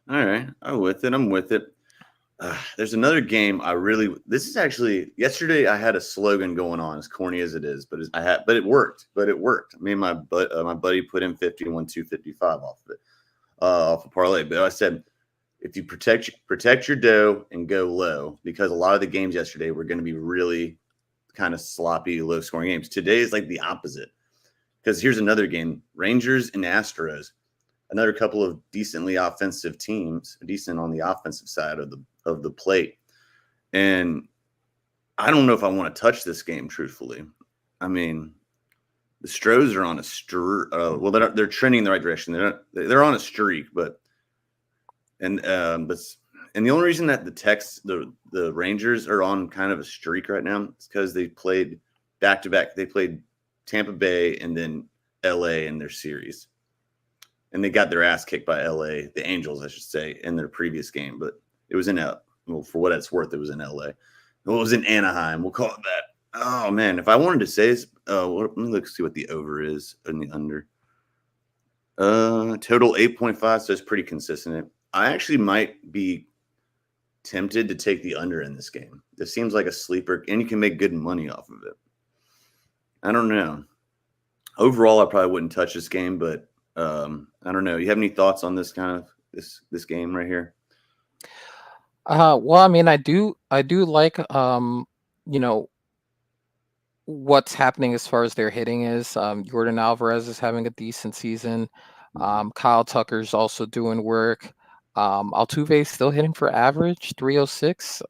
All right, I'm with it. There's another game this is actually, yesterday I had a slogan going on, as corny as it is, but it worked. Me and my buddy put in 50 and won 255 off of it, off a parlay. But I said, if you protect your dough and go low, because a lot of the games yesterday were going to be really kind of sloppy, low scoring games. Today is like the opposite, because here's another game: Rangers and Astros. Another couple of decently offensive teams, decent on the offensive side of the plate. And I don't know if I want to touch this game, truthfully. I mean, the Stros are on a streak. Well, they're trending in the right direction. They're on a streak, but the only reason that the Rangers are on kind of a streak right now is because they played back to back. They played Tampa Bay and then LA in their series. And they got their ass kicked by LA, the Angels, I should say, in their previous game. But it was for what it's worth, it was in LA. It was in Anaheim. We'll call it that. Oh, man. If I wanted to say this, let me see what the over is and the under. Total 8.5, so it's pretty consistent. I actually might be tempted to take the under in this game. This seems like a sleeper, and you can make good money off of it. I don't know. Overall, I probably wouldn't touch this game, but I don't know. You have any thoughts on this this game right here? Well, I mean, I do like what's happening as far as their hitting is. Jordan Alvarez is having a decent season. Kyle Tucker's also doing work. Altuve's still hitting for average, 306,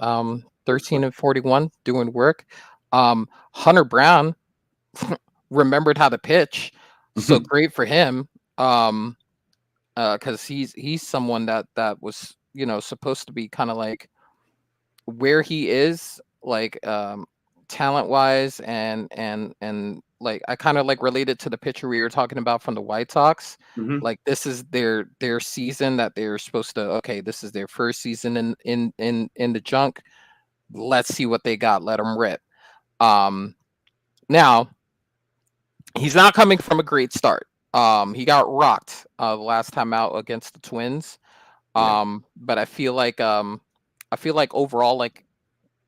13 and 41, doing work. Hunter Brown remembered how to pitch, so great for him. Because he's someone that was supposed to be kind of like where he is, like talent wise, and like I kind of like related to the pitcher we were talking about from the White Sox. Like this is their season that they're supposed to. Okay, this is their first season in the junk. Let's see what they got. Let them rip. Now he's not coming from a great start. He got rocked the last time out against the Twins. But I feel like overall, like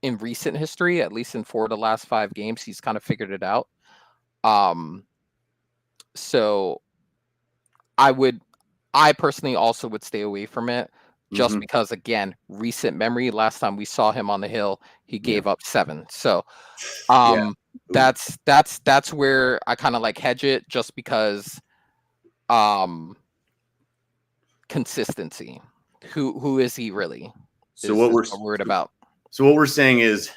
in recent history, at least in 4 of the last 5 games, he's kind of figured it out. So I personally also would stay away from it, just because, again, recent memory. Last time we saw him on the hill, he gave up 7. So that's where I kind of like hedge it, just because consistency. Who is he really? So what we're worried about. So what we're saying is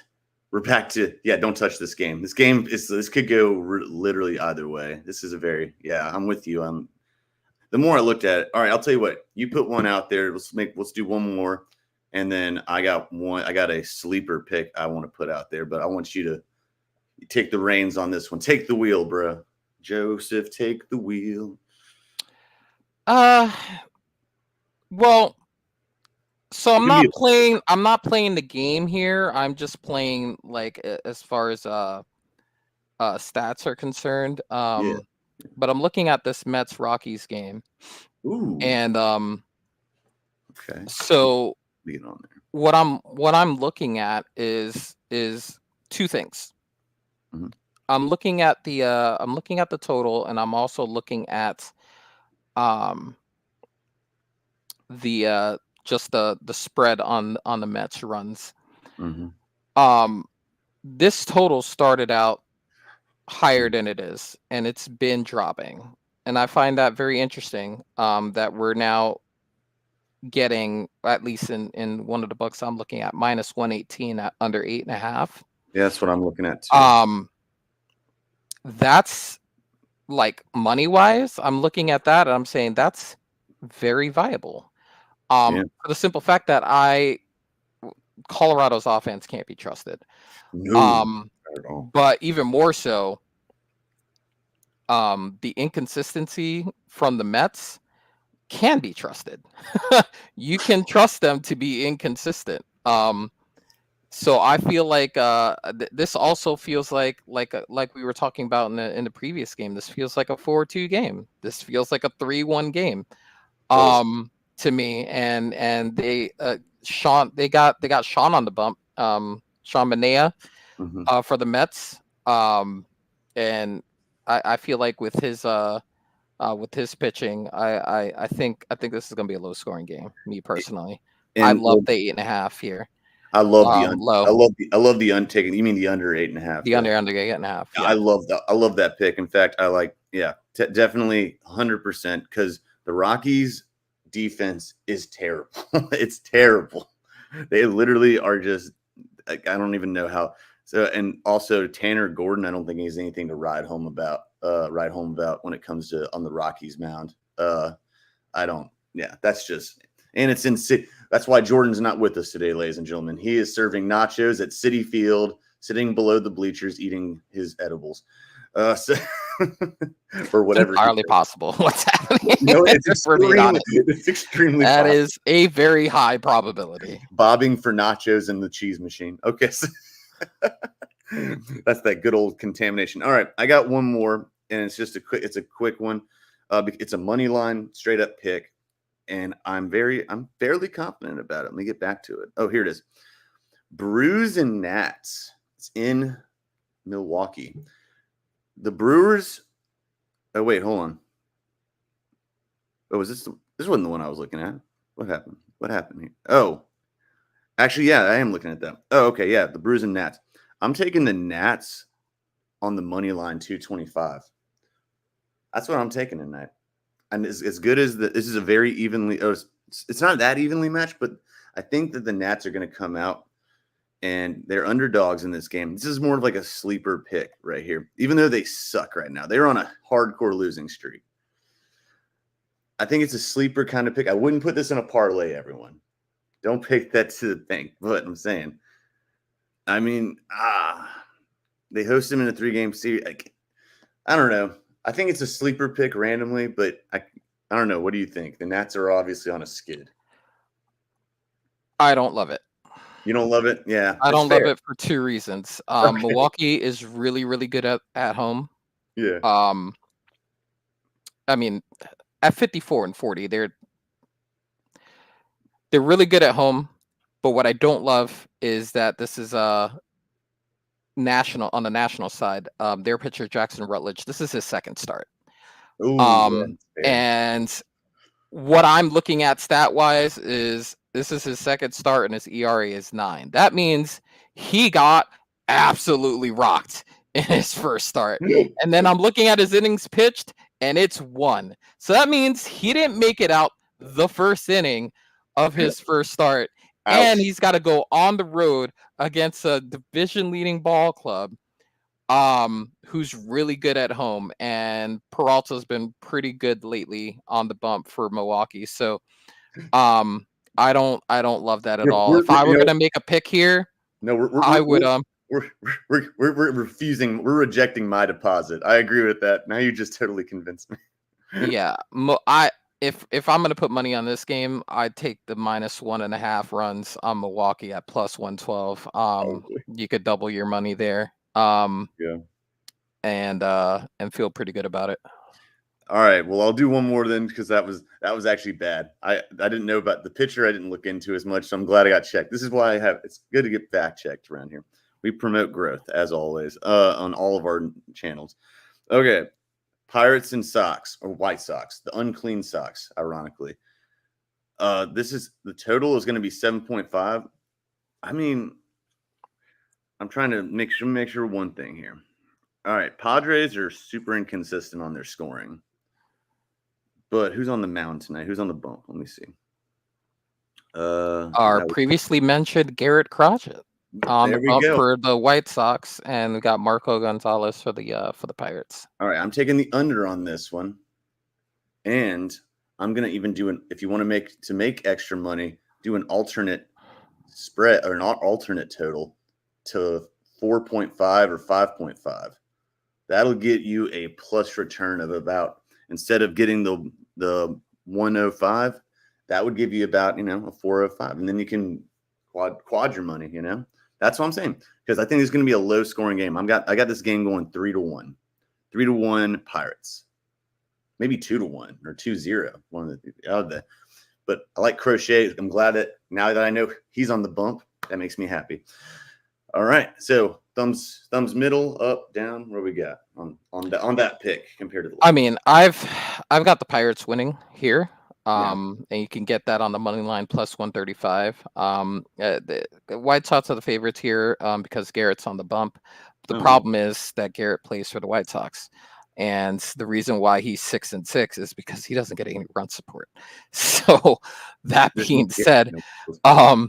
we're back to don't touch this game. This could go literally either way. This is a very I'm with you. The more I looked at it, all right, I'll tell you what. You put one out there. Let's do one more, and then I got a sleeper pick I want to put out there, but I want you to take the reins on this one. Take the wheel, bro. Joseph, take the wheel. Well, so I'm not playing the game here. I'm just playing like as far as stats are concerned. But I'm looking at this Mets Rockies game. Ooh. And okay. So get on there. What I'm looking at is 2 things. I'm looking at the total, and I'm also looking at the just the spread on the Mets runs. This total started out higher than it is, and it's been dropping, and I find that very interesting. That we're now getting, at least in one of the books I'm looking at, minus 118 at under 8.5. Yeah, that's what I'm looking at too. That's like money wise. I'm looking at that and I'm saying that's very viable. For the simple fact that Colorado's offense can't be trusted. No, but even more so, the inconsistency from the Mets can be trusted. You can trust them to be inconsistent. So I feel like this also feels like we were talking about in the previous game. This feels like a 4-2 game. This feels like a 3-1 game. To me, and they got Sean on the bump. Sean Manaea for the Mets. And I feel like with his pitching, I think this is gonna be a low scoring game. Me personally, I love the 8.5 here. I love low. I love the untaken. You mean the under 8.5? The under 8.5. Yeah. I love that. I love that pick. In fact, I like definitely 100%, because the Rockies defense is terrible. It's terrible. They literally are just, I don't even know how. So, and also Tanner Gordon, I don't think he has anything to write home about when it comes to on the Rockies mound. I don't. Yeah, that's just, and it's in City. That's why Jordan's not with us today, ladies and gentlemen. He is serving nachos at Citi Field, sitting below the bleachers, eating his edibles. Or whatever. It's entirely possible. What's happening? No, it's extremely that possible. Is a very high probability. Bobbing for nachos in the cheese machine. Okay. So that's that good old contamination. All right. I got one more, and it's just a quick one. It's a money line, straight up pick. And I'm fairly confident about it. Let me get back to it. Oh, here it is. Brews and Nats. It's in Milwaukee. The Brewers. Oh, wait, hold on. Oh, this wasn't the one I was looking at. What happened? What happened here? Oh, actually, yeah, I am looking at that. Oh, okay, yeah, the Brewers and Nats. I'm taking the Nats on the money line 225. That's what I'm taking tonight. And as good as this is a very evenly, it's not that evenly matched, but I think that the Nats are going to come out and they're underdogs in this game. This is more of like a sleeper pick right here, even though they suck right now. They're on a hardcore losing streak. I think it's a sleeper kind of pick. I wouldn't put this in a parlay, everyone. Don't pick that to the bank. But I'm saying, I mean, they host him in a 3-game series. I don't know. I think it's a sleeper pick randomly, but I don't know. What do you think? The Nats are obviously on a skid. I don't love it. You don't love it? Yeah. I don't love it for 2 reasons. Okay. Milwaukee is really, really good at home. Yeah. I mean, at 54-40, they're really good at home. But what I don't love is that this is on the national side. Their pitcher Jackson Rutledge. This is his second start. Ooh, and what I'm looking at stat wise is this is his second start and his ERA is 9. That means he got absolutely rocked in his first start. And then I'm looking at his innings pitched and it's 1. So that means he didn't make it out the first inning of his first start. Ouch. And he's got to go on the road against a division leading ball club who's really good at home, and Peralta's been pretty good lately on the bump for Milwaukee. So I don't love that at all. If I were gonna make a pick here, I would we're refusing, we're rejecting my deposit. I agree with that. Now you just totally convinced me. Yeah. If I'm gonna put money on this game, I'd take the -1.5 runs on Milwaukee at +112. You could double your money there. And feel pretty good about it. All right, well, I'll do one more then because that was actually bad. I didn't know about the pitcher. I didn't look into as much, so I'm glad I got checked. This is why it's good to get fact checked around here. We promote growth as always on all of our channels. Okay, Pirates and Sox, or White Sox, the unclean Sox, ironically. The total is going to be 7.5. I mean, I'm trying to make sure one thing here. All right, Padres are super inconsistent on their scoring. But who's on the mound tonight? Who's on the bump? Let me see. Our previously mentioned Garrett Crotchet on the bump for the White Sox, and we got Marco Gonzalez for the Pirates. All right, I'm taking the under on this one, and I'm gonna even do if you want to make extra money, do an alternate spread or not alternate total to 4.5 or 5.5. That'll get you a plus return of about, instead of getting the 105, that would give you about, a 405. And then you can quad your money, That's what I'm saying. Because I think it's going to be a low scoring game. I got this game going 3-1. 3-1 Pirates. Maybe 2-1 or 2-0. One of the but I like Crochet. I'm glad that now that I know he's on the bump, that makes me happy. All right. So thumbs middle, up, down. What do we got on that pick compared to the I mean, I've got the Pirates winning here. And you can get that on the money line +135. The White Sox are the favorites here because Garrett's on the bump. The problem is that Garrett plays for the White Sox. And the reason why he's 6-6 is because he doesn't get any run support. So that being said, I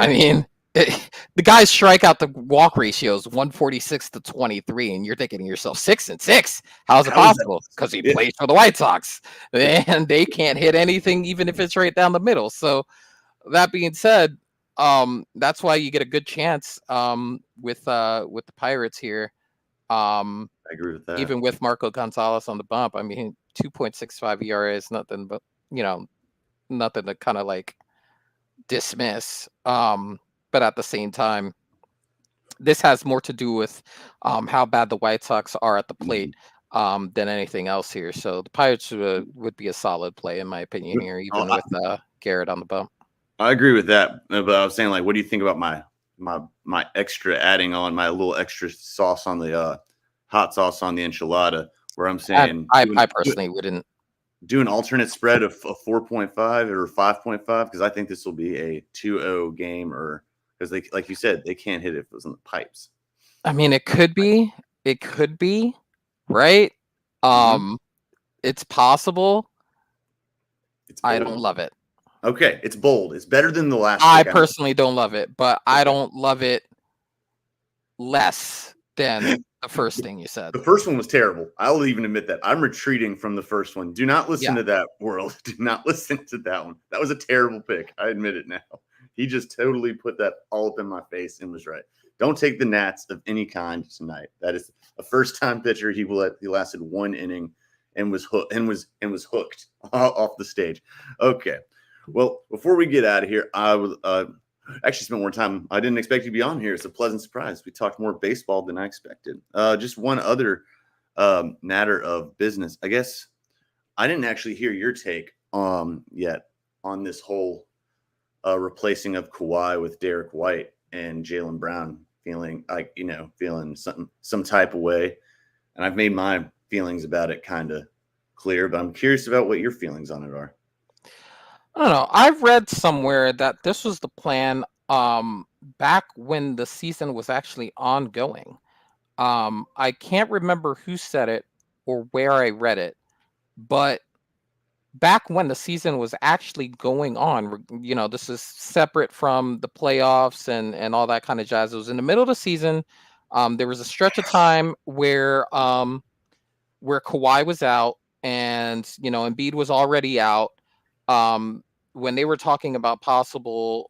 mean, the guy's strikeout to walk ratio is 146-23, and you're thinking to yourself, 6-6. How's it possible? Because he plays for the White Sox, and they can't hit anything, even if it's right down the middle. So that being said, that's why you get a good chance with the Pirates here. I agree with that. Even with Marco Gonzalez on the bump, I mean, 2.65 ERA is nothing but nothing to kind of like dismiss. But at the same time, this has more to do with how bad the White Sox are at the plate than anything else here. So the Pirates would be a solid play, in my opinion, here, even with Garrett on the bump. I agree with that. But I was saying, like, what do you think about my extra adding on my little extra sauce on the hot sauce on the enchilada? Where I'm saying I personally wouldn't do an alternate spread of 4.5 or 5.5 because I think this will be a 2-0 game, or because they, like you said, they can't hit it if it was in the pipes. I mean, it could be. It could be, right? It's possible. I don't love it. Okay, it's bold. It's better than the last I pick. personally don't love it, but I don't love it less than the first thing you said. The first one was terrible. I'll even admit that. I'm retreating from the first one. Do not listen to that, world. Do not listen to that one. That was a terrible pick. I admit it now. He just totally put that all up in my face and was right. Don't take the Nats of any kind tonight. That is a first-time pitcher. He lasted one inning and was hooked off the stage. Okay. Well, before we get out of here, I was actually spent more time. I didn't expect you to be on here. It's a pleasant surprise. We talked more baseball than I expected. Just one other matter of business. I guess I didn't actually hear your take yet on this whole replacing of Kawhi with Derek White and Jaylen Brown feeling some type of way. And I've made my feelings about it kind of clear, but I'm curious about what your feelings on it are. I don't know. I've read somewhere that this was the plan back when the season was actually ongoing. I can't remember who said it or where I read it, but back when the season was actually going on, this is separate from the playoffs and all that kind of jazz. It was in the middle of the season. There was a stretch of time where Kawhi was out and, Embiid was already out. When they were talking about possible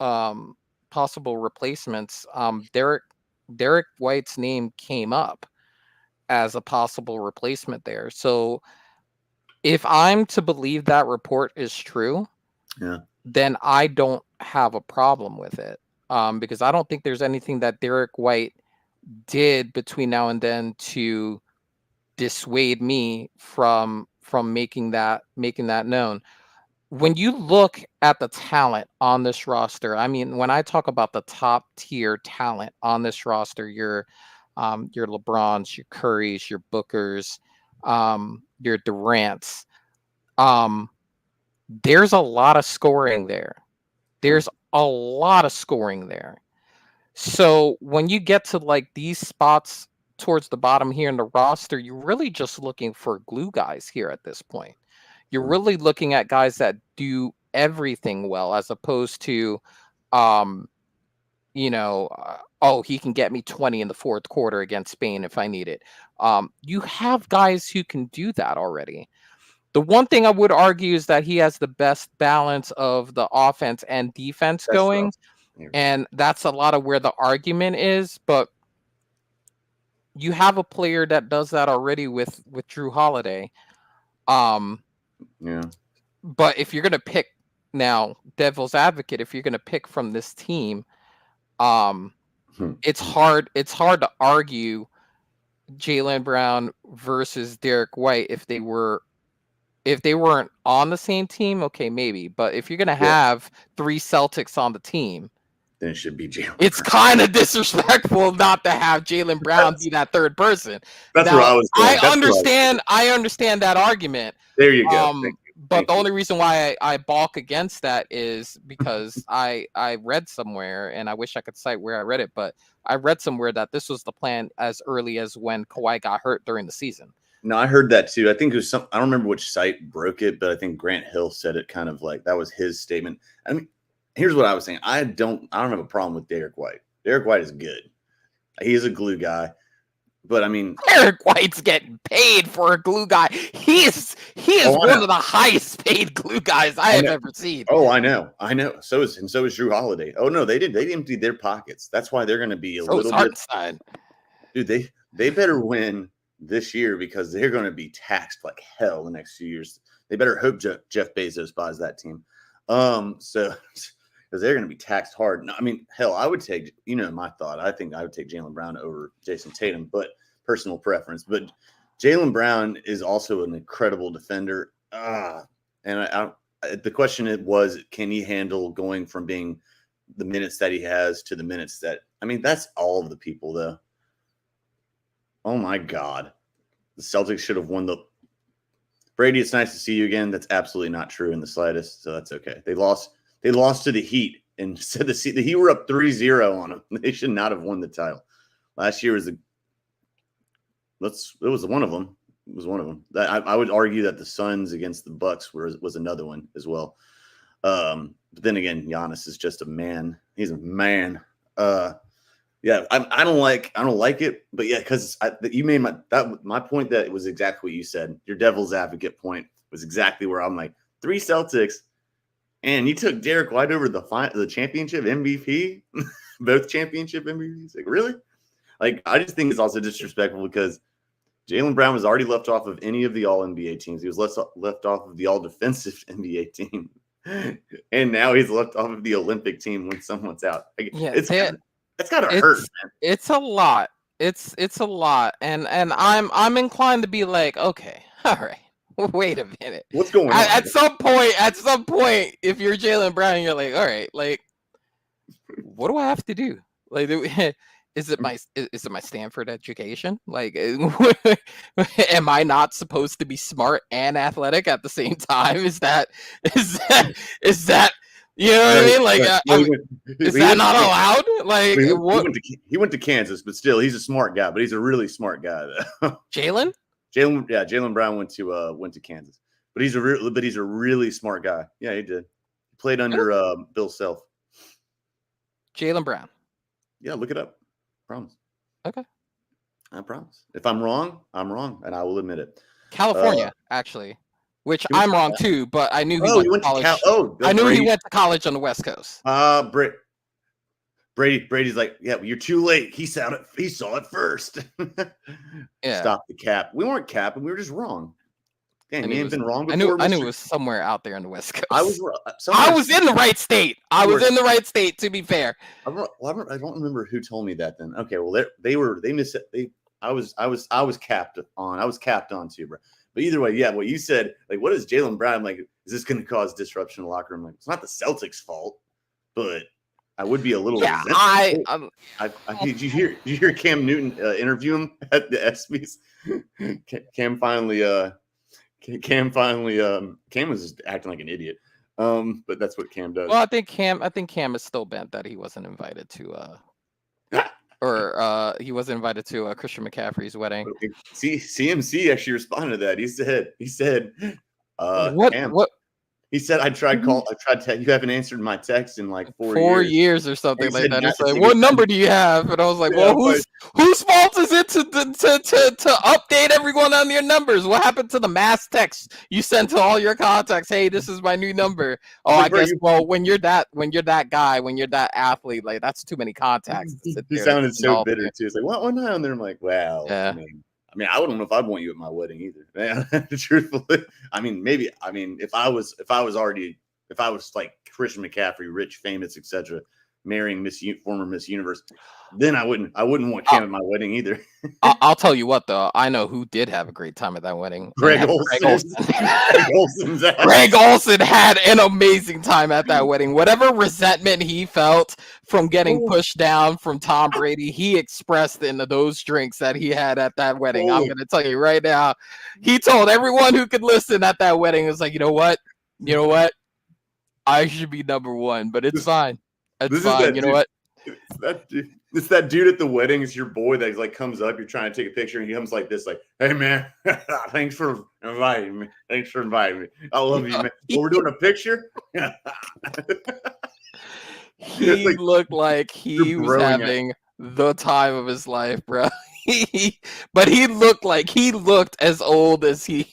replacements, Derek White's name came up as a possible replacement there. So if I'm to believe that report is true, then I don't have a problem with it. Because I don't think there's anything that Derek White did between now and then to dissuade me from making that known. When you look at the talent on this roster, I mean, when I talk about the top tier talent on this roster, your LeBrons, your Currys, your Bookers, your Durants, there's a lot of scoring there. There's a lot of scoring there. So when you get to like these spots towards the bottom here in the roster, you're really just looking for glue guys here at this point. You're really looking at guys that do everything well, as opposed to, he can get me 20 in the fourth quarter against Spain if I need it. You have guys who can do that already. The one thing I would argue is that he has the best balance of the offense and defense going. And that's a lot of where the argument is. But you have a player that does that already with Drew Holiday. But if you're going to pick now, devil's advocate, if you're going to pick from this team, it's hard to argue Jaylen Brown versus Derek White if they weren't on the same team. Okay, maybe. But if you're going to have three Celtics on the team, then it should be Jaylen. It's kind of disrespectful not to have Jaylen Brown be that third person. That's where I was going. I understand that argument. There you go. But the only reason why I balk against that is because I read somewhere, and I wish I could cite where I read it, but I read somewhere that this was the plan as early as when Kawhi got hurt during the season. No, I heard that too. I think it was I don't remember which site broke it, but I think Grant Hill said it kind of like that was his statement. I mean, here's what I was saying. I don't have a problem with Derek White. Derek White is good. He is a glue guy. But I mean, Derek White's getting paid for a glue guy. He is one of the highest paid glue guys I have ever seen. Oh, I know. So is Drew Holiday. Oh no, they emptied their pockets. That's why they're going to be a little bit. Dude, they better win this year because they're going to be taxed like hell the next few years. They better hope Jeff Bezos buys that team. So because they're going to be taxed hard. No, I mean, hell, I would take, my thought. I think I would take Jaylen Brown over Jason Tatum, but personal preference. But Jaylen Brown is also an incredible defender. And the question was, can he handle going from being the minutes that he has to the minutes that, that's all of the people though. Oh my God. The Celtics should have won Brady, it's nice to see you again. That's absolutely not true in the slightest. So that's okay. They lost to the Heat and said the Heat were up 3-0 on them. They should not have won the title. Last year was It was one of them. It was one of them. I would argue that the Suns against the Bucks was another one as well. But then again, Giannis is just a man. He's a man. Yeah, I don't like it, but yeah, because you made my point. That it was exactly what you said. Your devil's advocate point was exactly where I'm like 3 Celtics, and you took Derek White over the championship MVP, both championship MVPs. Like really? Like I just think it's also disrespectful because Jaylen Brown was already left off of any of the All NBA teams. He was left off of the All Defensive NBA team, and now he's left off of the Olympic team when someone's out. Like, Yeah, it's gotta hurt, man. It's a lot. It's a lot, and I'm inclined to be like, okay, all right, wait a minute. What's going on? At some point, if you're Jaylen Brown, you're like, all right, like, what do I have to do? Like, is it my Stanford education? Like, am I not supposed to be smart and athletic at the same time? Is that you know what I mean? Like, is that not allowed? Like, he went to Kansas, but still, he's a smart guy. But he's a really smart guy. Jaylen? Jaylen Brown went to Kansas, but he's a really smart guy. Yeah, he did. He played under Bill Self. Jaylen Brown. Yeah, look it up. Promise. Okay. I promise. If I'm wrong, I'm wrong, and I will admit it. California, actually. Which I'm wrong too, but I knew he went to college. I knew he went to college on the West Coast. Brady's like, yeah, well, you're too late. He saw it first. Yeah. Stop the cap. We weren't capping. We were just wrong. Damn, you ain't been wrong before. I knew it was somewhere out there on the West Coast. I was in the right state. I was in the right state. To be fair, I don't remember who told me that. Then okay, well they missed it. I was capped on too, bro. But either way, yeah, what you said, like, what is Jaylen Brown? Like, is this going to cause disruption in the locker room? Like, it's not the Celtics' fault, but I would be a little. Yeah, did you hear Cam Newton interview him at the ESPYs? Cam was just acting like an idiot. But that's what Cam does. Well, I think Cam is still bent that he wasn't invited to or he wasn't invited to Christian McCaffrey's wedding. See, CMC actually responded to that. He said, Cam, what? He said, you haven't answered my text in like 4 years or something like that. It's like, what number do you have? And I was like, well, whose fault is it to update everyone on your numbers? What happened to the mass text you sent to all your contacts? Hey, this is my new number. Oh, I guess. Well, when you're that guy, when you're that athlete, like that's too many contacts. He sounded so bitter too. It's like, what not on there? I'm like, wow. Yeah. I mean, I don't know if I'd want you at my wedding either, man. Truthfully, if I was like Christian McCaffrey, rich, famous, etc., marrying former Miss Universe, then I wouldn't want Cam at my wedding either. I'll tell you what, though, I know who did have a great time at that wedding. Greg Olsen. Greg Olsen had an amazing time at that wedding. Whatever resentment he felt from getting pushed down from Tom Brady, he expressed in those drinks that he had at that wedding. I'm going to tell you right now, he told everyone who could listen at that wedding, it was like, you know what? I should be number one, but it's fine. It's fine. You know what? It's that dude at the wedding. It's your boy that like comes up. You're trying to take a picture, and he comes like this, like, "Hey man, thanks for inviting me. I love you, man. Well, we're doing a picture." He looked like he was having the time of his life, bro. But he looked as old as he.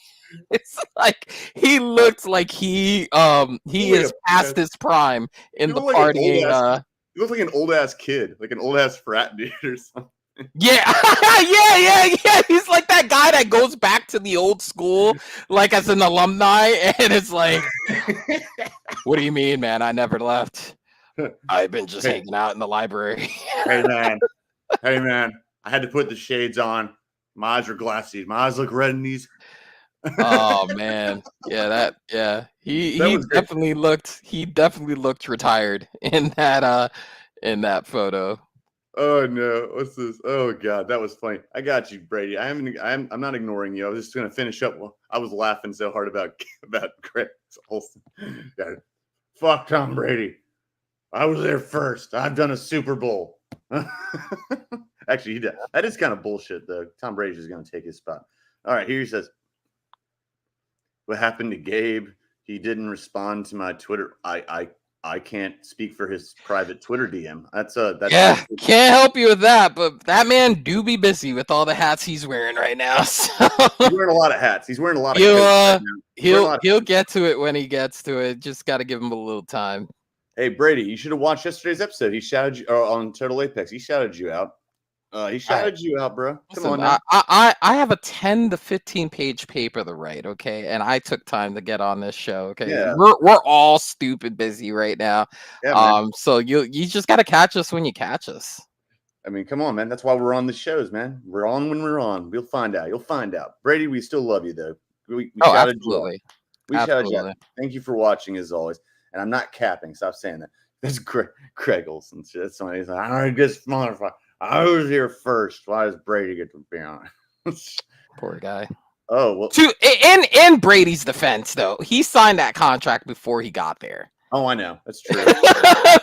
It's like he looks like he is past his prime in the partying. You look like an old ass kid, like an old ass frat dude or something. Yeah, yeah. He's like that guy that goes back to the old school, like as an alumni, and it's like, what do you mean, man? I never left. I've been just hanging out in the library. Hey man, I had to put the shades on. My eyes are glassy. My eyes look red in these. Oh man, he definitely looked retired in that photo. Oh no, what's this? Oh god, that was funny. I got you, Brady. I'm not ignoring you. I was just gonna finish up. Well, I was laughing so hard about Greg Olsen. Fuck Tom Brady. I was there first. I've done a Super Bowl. And Actually, that is kind of bullshit, though. Tom Brady's going to take his spot. All right, here he says, what happened to Gabe? He didn't respond to my Twitter. I can't speak for his private Twitter DM. That's can't help you with that, but that man do be busy with all the hats he's wearing right now. So he's wearing a lot of hats. He's wearing a lot of coats right now. He'll get to it when he gets to it. Just got to give him a little time. Hey Brady, you should have watched yesterday's episode. He shouted you on Total Apex. He shouted you out. You out, bro. Come on now. I have a 10 to 15 page paper to write, okay? And I took time to get on this show, okay? Yeah. We're all stupid busy right now. Yeah, man. So you just got to catch us when you catch us. I mean, come on, man. That's why we're on the shows, man. We're on when we're on. We'll find out. You'll find out. Brady, we still love you, though. We shouted absolutely. You out. We shouted you out. Thank you for watching, as always. And I'm not capping. Stop saying that. That's Craig Olsen. That's somebody's like, I guess motherfucker. I was here first. Why does Brady get to be on? Poor guy. Oh, well. In Brady's defense, though, he signed that contract before he got there. Oh, I know. That's true.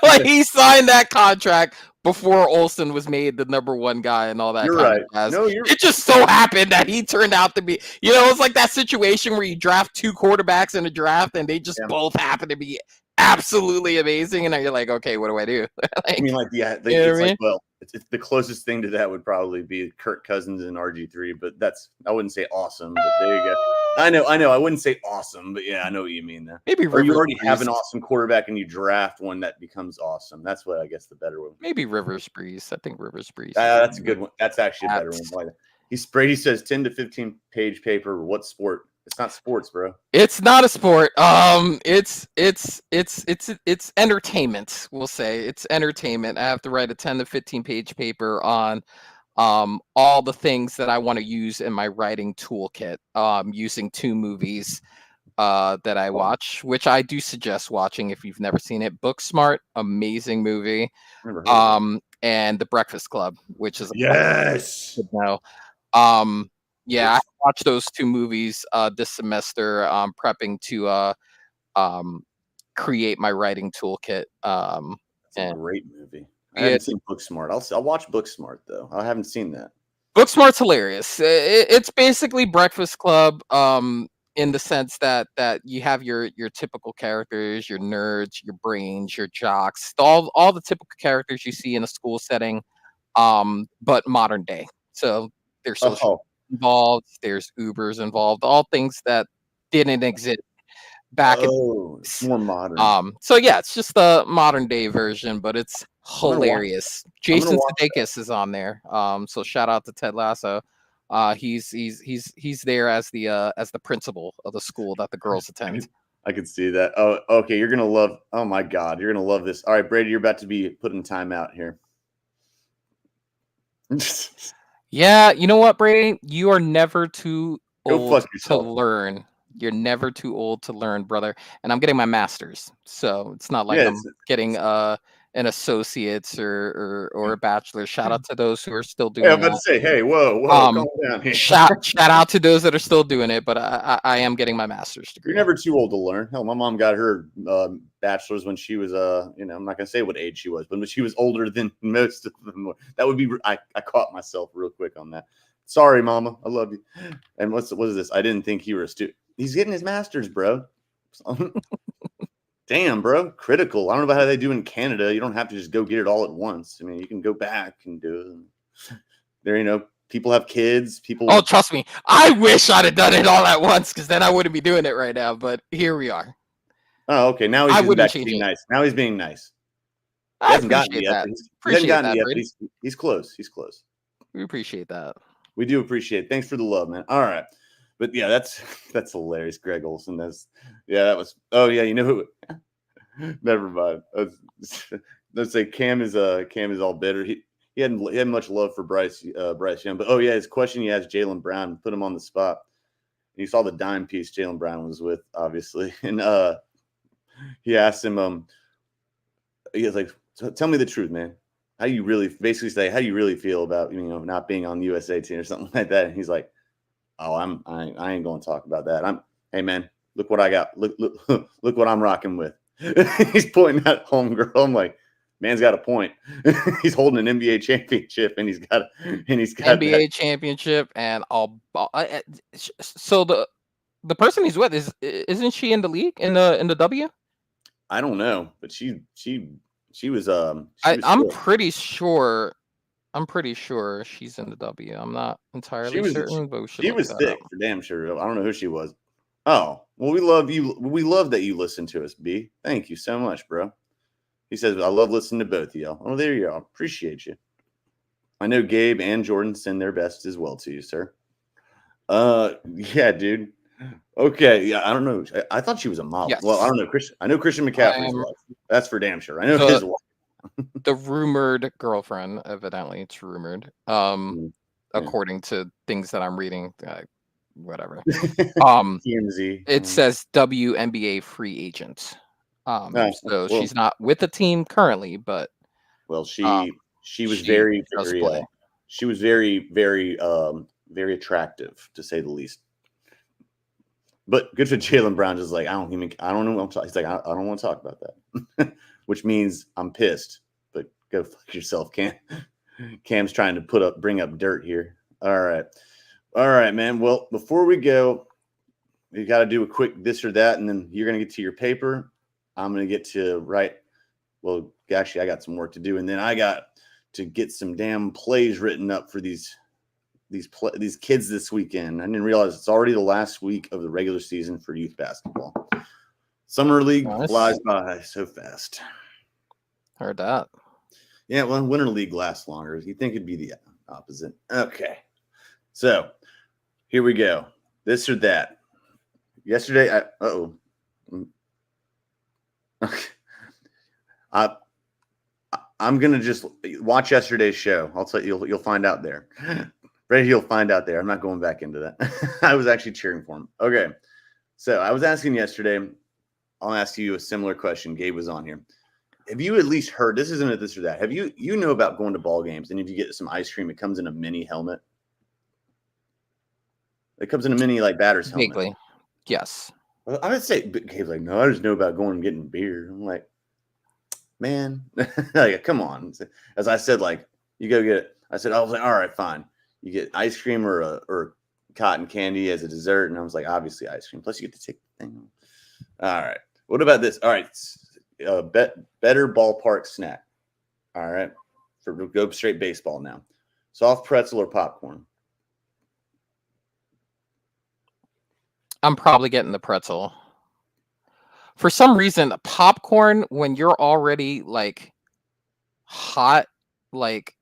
Like, he signed that contract before Olsen was made the #1 guy and all that. You're right. It just so happened that he turned out to be, it's like that situation where you draft 2 quarterbacks in a draft and they just both happen to be absolutely amazing, and then you're like, okay, what do I do? I mean, well, it's the closest thing to that would probably be Kirk Cousins and RG3, but I wouldn't say awesome, but there you go. I know, I wouldn't say awesome, but yeah, I know what you mean there. Maybe or you already have an awesome quarterback and you draft one that becomes awesome. That's what I guess the better one. Maybe Rivers Breeze. I think Rivers Breeze. That's a good one. That's actually a better one. Brady says 10 to 15 page paper. What sport? It's not sports, bro. It's not a sport. It's entertainment. We'll say it's entertainment. I have to write a 10 to 15 page paper on all the things that I want to use in my writing toolkit. Using 2 movies that I watch, which I do suggest watching if you've never seen it. Booksmart, amazing movie. And The Breakfast Club, which is yes. Yeah, I watched those 2 movies this semester, prepping to create my writing toolkit. It's a great movie. I haven't seen Booksmart. I'll watch Booksmart though. I haven't seen that. Booksmart's hilarious. It's basically Breakfast Club, in the sense that you have your typical characters, your nerds, your brains, your jocks, all the typical characters you see in a school setting, but modern day. So there's social involved, there's Ubers involved, all things that didn't exist back in it's more modern. So yeah, it's just a modern day version, but it's hilarious. Jason Sudeikis is on there. So shout out to Ted Lasso. He's there as the principal of the school that the girls attend. I can see that. Oh, okay. You're gonna love. Oh my God, you're gonna love this. All right, Brady, you're about to be put in timeout here. Yeah, you know what, Brady? You are never too old to learn. You're never too old to learn, brother. And I'm getting my master's, so it's not like I'm getting an associate's or a bachelor's. Shout out to those who are still doing it. I'm about to say, hey, whoa, calm down here. Shout out to those that are still doing it, but I am getting my master's degree. You're never too old to learn. Hell, my mom got her bachelor's when she was I'm not gonna say what age she was, but when she was older than most of them. That would be I caught myself real quick on that. Sorry, mama, I love you. And what is this? I didn't think you were a student. He's getting his master's, bro. Damn, bro. Critical. I don't know about how they do in Canada. You don't have to just go get it all at once. I mean, you can go back and do it. There, people have kids. Oh, trust me. I wish I'd have done it all at once, because then I wouldn't be doing it right now. But here we are. Oh, okay. Now he's back to being nice. Now he's being nice. He hasn't gotten it yet. He hasn't gotten it yet, but he's close. He's close. We appreciate that. We do appreciate it. Thanks for the love, man. All right. But yeah, that's hilarious. Greg Olsen. That was. Oh yeah, you know who? Never mind. Let's say Cam is all bitter. He hadn't much love for Bryce Young. But his question he asked Jaylen Brown, put him on the spot. And you saw the dime piece Jaylen Brown was with, obviously, and he asked him, he was like, so tell me the truth, man. How you really feel about not being on the USA team or something like that? And he's like, oh, I ain't gonna talk about that. Hey man, look what I got. Look what I'm rocking with. He's pointing at homegirl. I'm like, Man's got a point. He's holding an NBA championship, and he's got NBA that. championship, and so the person he's with isn't she in the league in the W? I don't know, but she was I'm sick. pretty sure. I'm pretty sure she's in the W. I'm not She entirely was certain, but we should she look was that sick up. for damn sure. I don't know who she was. Oh, well, we love you. We love that you listen to us, B. Thank you so much, bro. He says, I love listening to both of y'all. Oh, there you are. Appreciate you. I know Gabe and Jordan send their best as well to you, sir. Yeah, dude. Okay, yeah, I don't know. I thought she was a model. Well, I Yes, don't know. I know Christian I McCaffrey's am wife. That's for damn sure. I know his the wife. the rumored girlfriend. Evidently, it's rumored. Yeah. According to things that I'm reading, whatever. TMZ. It says WNBA free agent. So Well, she's not with the team currently, but well, um, she was she very does very play. she was very attractive to say the least. But good for Jaylen Brown. Just like I don't know. He's like I don't want to talk about that, which means I'm pissed. But go fuck yourself, Cam. Cam's trying to bring up dirt here. All right, man. Well, before we go, we got to do a quick this or that, and then you're gonna get to your paper. I'm gonna get to write. Well, actually, I got some work to do, and then I got to get some damn plays written up for these kids this weekend. I didn't realize it's already the last week of the regular season for youth basketball. Summer league flies by so fast. Heard that. Yeah, well, winter league lasts longer. You think it'd be the opposite. Okay, so here we go. This or that. Yesterday, I'm gonna just watch yesterday's show. I'll tell you, you'll find out there. Brady, you'll find out there. I'm not going back into that. I was actually cheering for him. Okay, so I was asking yesterday. I'll ask you a similar question. Gabe was on here. Have you at least heard? This isn't a this or that. Have you know about going to ball games, and if you get some ice cream, it comes in a mini helmet. It comes in a mini like batter's helmet. Vaguely, yes. Well, I would say Gabe's like, no, I just know about going and getting beer. I'm like, man, like, come on. As I said, like, you go get it. I was like, all right, fine. You get ice cream or cotton candy as a dessert, and I was like, obviously ice cream. Plus, you get to take the thing. All right. What about this? All right, better ballpark snack. All right, go straight baseball now. Soft pretzel or popcorn? I'm probably getting the pretzel. For some reason, popcorn, when you're already like hot, like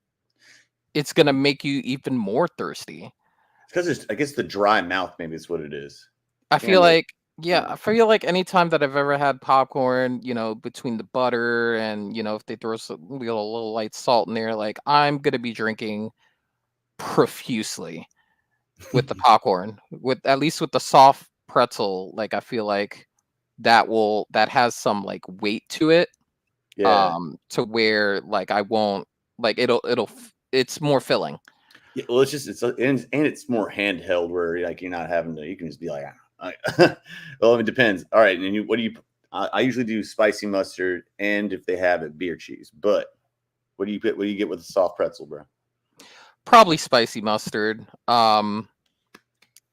it's gonna make you even more thirsty. Because I guess the dry mouth maybe is what it is. I feel like, yeah, I feel like anytime that I've ever had popcorn, between the butter and if they throw a little light salt in there, like I'm gonna be drinking profusely with the popcorn. With at least with the soft pretzel, like I feel like that has some like weight to it. Yeah. To where like I won't like it's more filling. Yeah, well, it's more handheld where like you're not having to. You can just be like, well, it depends. All right, and what do you? I usually do spicy mustard, and if they have it, beer cheese. But what do you get? What do you get with a soft pretzel, bro? Probably spicy mustard.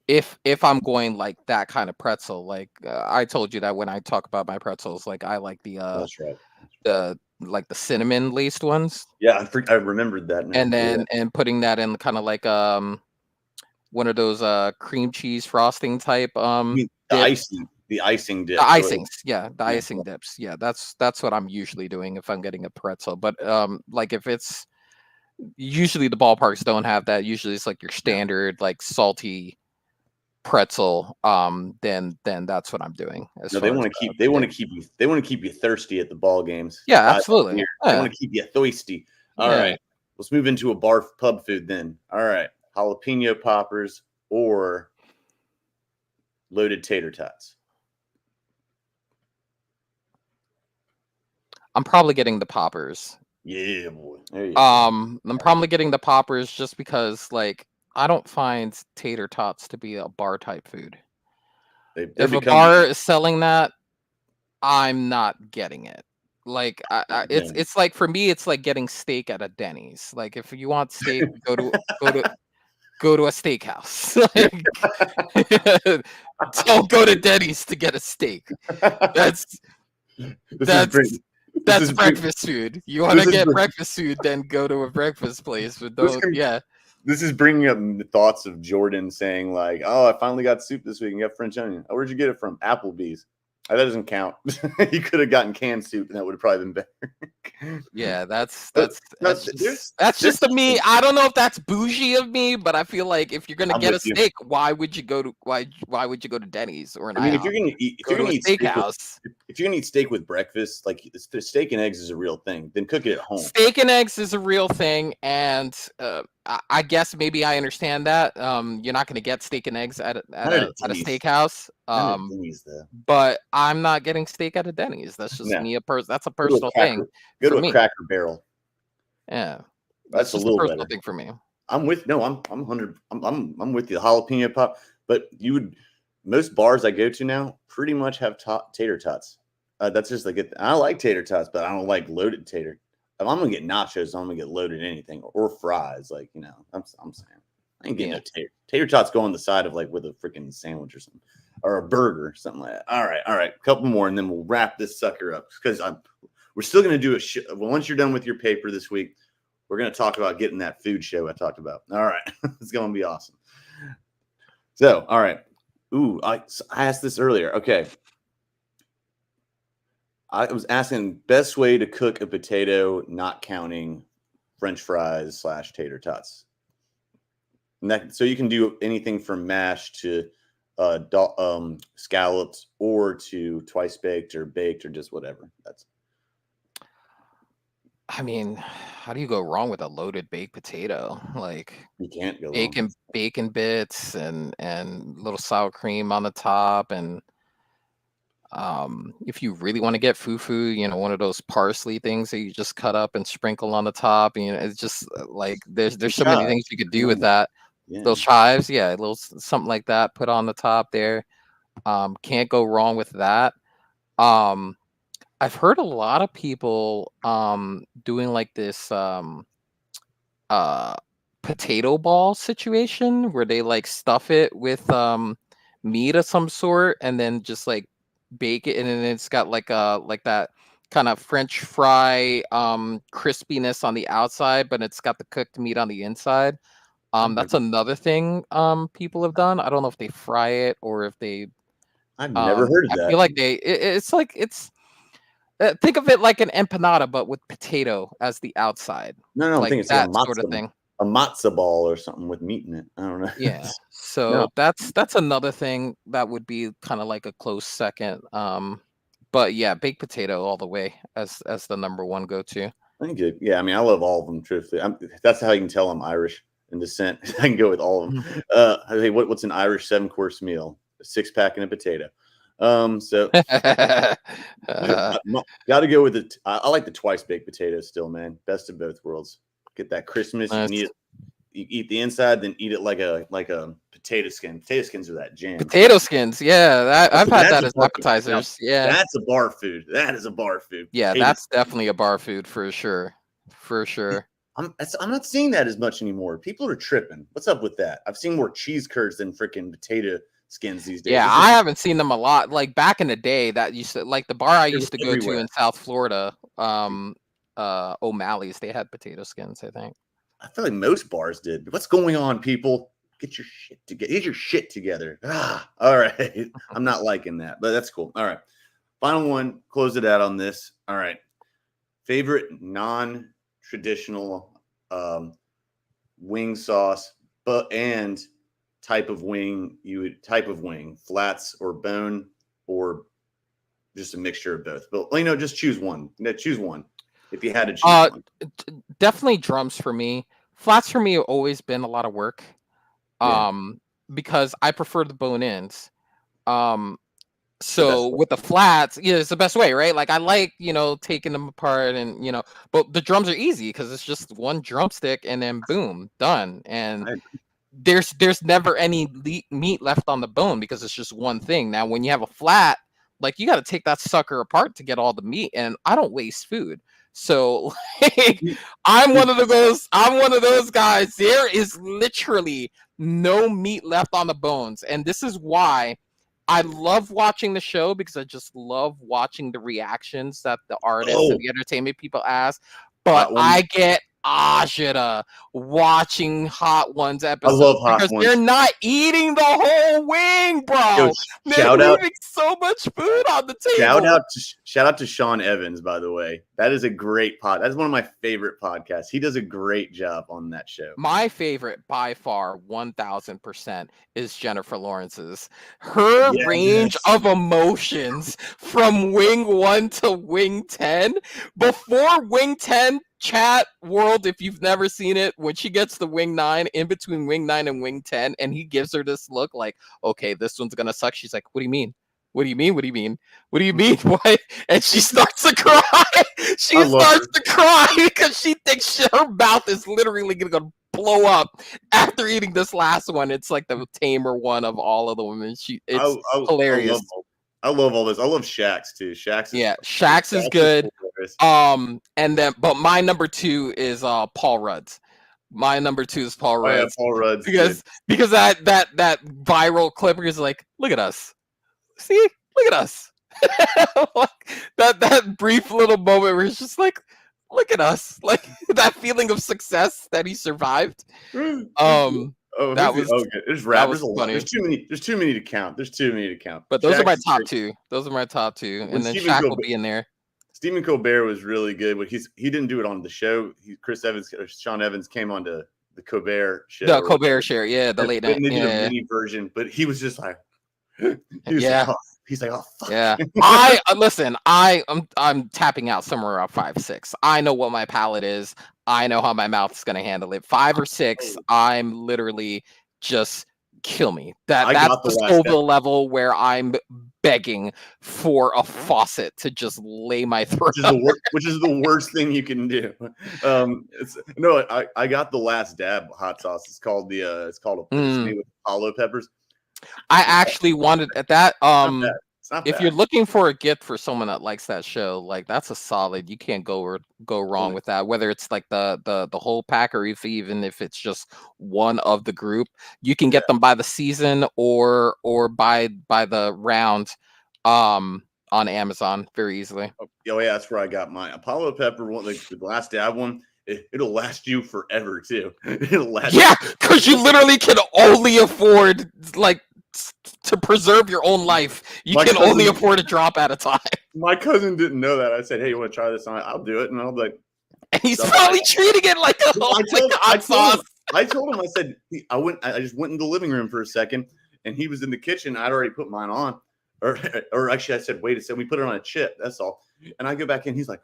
If I'm going like that kind of pretzel, like I told you that when I talk about my pretzels, like I like That's right. the like the cinnamon laced ones. Yeah, I remembered that now. And then and putting that in kind of like one of those cream cheese frosting type the icing dip. The icings, yeah, the icing dips. Yeah, that's what I'm usually doing if I'm getting a pretzel. But like if it's usually the ballparks don't have that. Usually it's like your standard like salty pretzel. Then that's what I'm doing. No, they want to keep you thirsty at the ball games. Yeah, absolutely. They Yeah. want to keep you thirsty. All right, let's move into a pub food then. All right, jalapeno poppers or loaded tater tots. I'm probably getting the poppers. Yeah, boy. I'm probably getting the poppers just because like I don't find tater tots to be a bar type food. If a bar is selling that, I'm not getting it. Like Yeah. it's like for me, it's like getting steak at a Denny's. Like if you want steak, go to a steakhouse. Like, don't go to Denny's to get a steak. That's This is that's bring. This that's is bring. breakfast food. You want This to is get bring, breakfast food, then go to a breakfast place. But this don't, can, yeah, this is bringing up the thoughts of Jordan saying like, "Oh, I finally got soup this week and got French onion. Oh, where'd you get it from? Applebee's." That doesn't count. You could have gotten canned soup, and that would have probably been better. yeah. But no, That's there's just to me. something. I don't know if that's bougie of me, but I feel like if you're gonna I'm get a with you. steak, why would you go to why would you go to Denny's or an I mean, if IHOP? you're gonna eat, Go to a steakhouse. if you're gonna eat steak with breakfast, like the steak and eggs is a real thing, then cook it at home. Steak and eggs is a real thing, and I guess maybe I understand that. You're not going to get steak and eggs at Not at a a Denny's. steakhouse. Not at Denny's though. But I'm not getting steak at a Denny's. That's just No. me That's a Go to a personal thing Go for to a me. Cracker Barrel. Yeah, That's a just a little personal better. thing for me. I'm with I'm 100. I'm with you. The jalapeno pop, but most bars I go to now pretty much have tater tots. That's just like I like tater tots, but I don't like loaded tater. If I'm gonna get nachos, I'm gonna get loaded anything or fries. Like I'm saying I ain't getting no tater tots go on the side of like with a freaking sandwich or something or a burger or something like that. All right, a couple more and then we'll wrap this sucker up because we're still gonna do once you're done with your paper this week. We're going to talk about getting that food show I talked about. All right. It's going to be awesome. So, all right. Ooh, I asked this earlier. Okay. I was asking best way to cook a potato, not counting French fries / tater tots. So you can do anything from mashed to scallops or to twice baked or baked or just whatever. I mean, how do you go wrong with a loaded baked potato? Like you can't go wrong. Bacon bits and little sour cream on the top, and if you really want to get fufu, one of those parsley things that you just cut up and sprinkle on the top, it's just like there's so many things you could do with that. Yeah. Those chives, a little something like that put on the top there. Can't go wrong with that. I've heard a lot of people doing like this potato ball situation where they like stuff it with meat of some sort and then just like bake it, and then it's got like that kind of French fry crispiness on the outside, but it's got the cooked meat on the inside. That's another thing people have done. I don't know if they fry it or if they I've never heard of that. I feel like it's think of it like an empanada, but with potato as the outside. No, like I think it's that like sort of thing. A matzo ball or something with meat in it. I don't know. Yeah. So that's another thing that would be kind of like a close second. But yeah, baked potato all the way as the number one go-to. I think good. Yeah, I mean, I love all of them. Truthfully, that's how you can tell I'm Irish in descent. I can go with all of them. I think what's an Irish 7-course meal? A 6-pack and a potato. So got to go with it. I like the twice baked potato still, man. Best of both worlds. Get that Christmas. Nice. You eat the inside, then eat it like a potato skin. Potato skins are that jam. Potato skins, yeah. I've had that as appetizers. Yeah, that's a bar food. That is a bar food. Yeah, that's definitely a bar food for sure. For sure. I'm not seeing that as much anymore. People are tripping. What's up with that? I've seen more cheese curds than freaking potato skins these days. Yeah, I haven't seen them a lot. Like back in the day, that used to like the bar I used to go to in South Florida, O'Malley's, they had potato skins, I think. I feel like most bars did. What's going on, people? Get your shit together. Get your shit together. All right. I'm not liking that, but that's cool. All right. Final one. Close it out on this. All right. Favorite non-traditional wing sauce, and type of wing flats or bone or just a mixture of both. But just choose one. Choose one. If you had to choose one. Definitely drums for me. Flats for me have always been a lot of work. Because I prefer the bone ends. So with the flats, it's the best way, right? Like I like, taking them apart and, but the drums are easy because it's just one drumstick and then boom, done. And there's never any meat left on the bone because it's just one thing. Now, when you have a flat, Like, you got to take that sucker apart to get all the meat, and I don't waste food. So like, I'm one of those guys. There is literally no meat left on the bones, and this is why I love watching the show, because I just love watching the reactions that the artists and the entertainment people ask. But I get agita watching Hot Ones episodes because they're not eating the whole wing, bro. They're leaving so much food on the table. Shout out to Sean Evans, by the way. That is a great pod. That's one of my favorite podcasts. He does a great job on that show. My favorite by far, 1000%, is Jennifer Lawrence's. Her range of emotions from wing 1 to wing 10. Before wing 10, chat world, if you've never seen it, when she gets to wing 9, in between wing 9 and wing 10, and he gives her this look like, okay, this one's gonna suck. She's like, what do you mean? What do you mean? What do you mean? What do you mean? What? And she starts to cry. She starts to cry because she thinks her mouth is literally gonna blow up after eating this last one. It's like the tamer one of all of the women. It's hilarious. I love all this. I love Shaxx too. Shaxx is good. And then, but my number 2 is Paul Rudd's. My number 2 is Paul Rudd. Yeah, Paul Rudd. Because that viral clip is like, look at us. See, look at us. that brief little moment where it's just like, look at us. Like that feeling of success that he survived. There's rappers. Funny. There's too many to count. But those are my top 2. And then Shaq will be in there. Stephen Colbert was really good, but he didn't do it on the show. Sean Evans came on to the Colbert show. The Colbert show, yeah, the late night. They did a mini version, but he was just like, he's like, oh fuck. Yeah. I'm tapping out somewhere around 5, 6. I know what my palate is. I know how my mouth's gonna handle it. 5 or 6, I'm literally just kill me. That's the Scoville level where I'm begging for a faucet to just lay my throat. Which is the worst thing you can do. I got the last dab hot sauce. It's called it's made with Apollo peppers. I actually wanted that. If bad. You're looking for a gift for someone that likes that show, like that's a solid. You can't go wrong with that. Whether it's like the whole pack, or even if it's just one of the group, you can get them by the season or by the round, on Amazon very easily. Oh yeah, that's where I got mine. Apollo pepper one, like the last dab one. It'll last you forever too. It'll last. Yeah, because you literally can only afford like to preserve your own life. You can only afford a drop at a time. My cousin didn't know that. I said, "Hey, you want to try this?" I'll do it, and I'll be like, and he's probably treating it like a hot sauce. I told him, I said, I just went in the living room for a second, and he was in the kitchen. I'd already put mine on, or actually, I said, wait a second, we put it on a chip. That's all. And I go back in. He's like,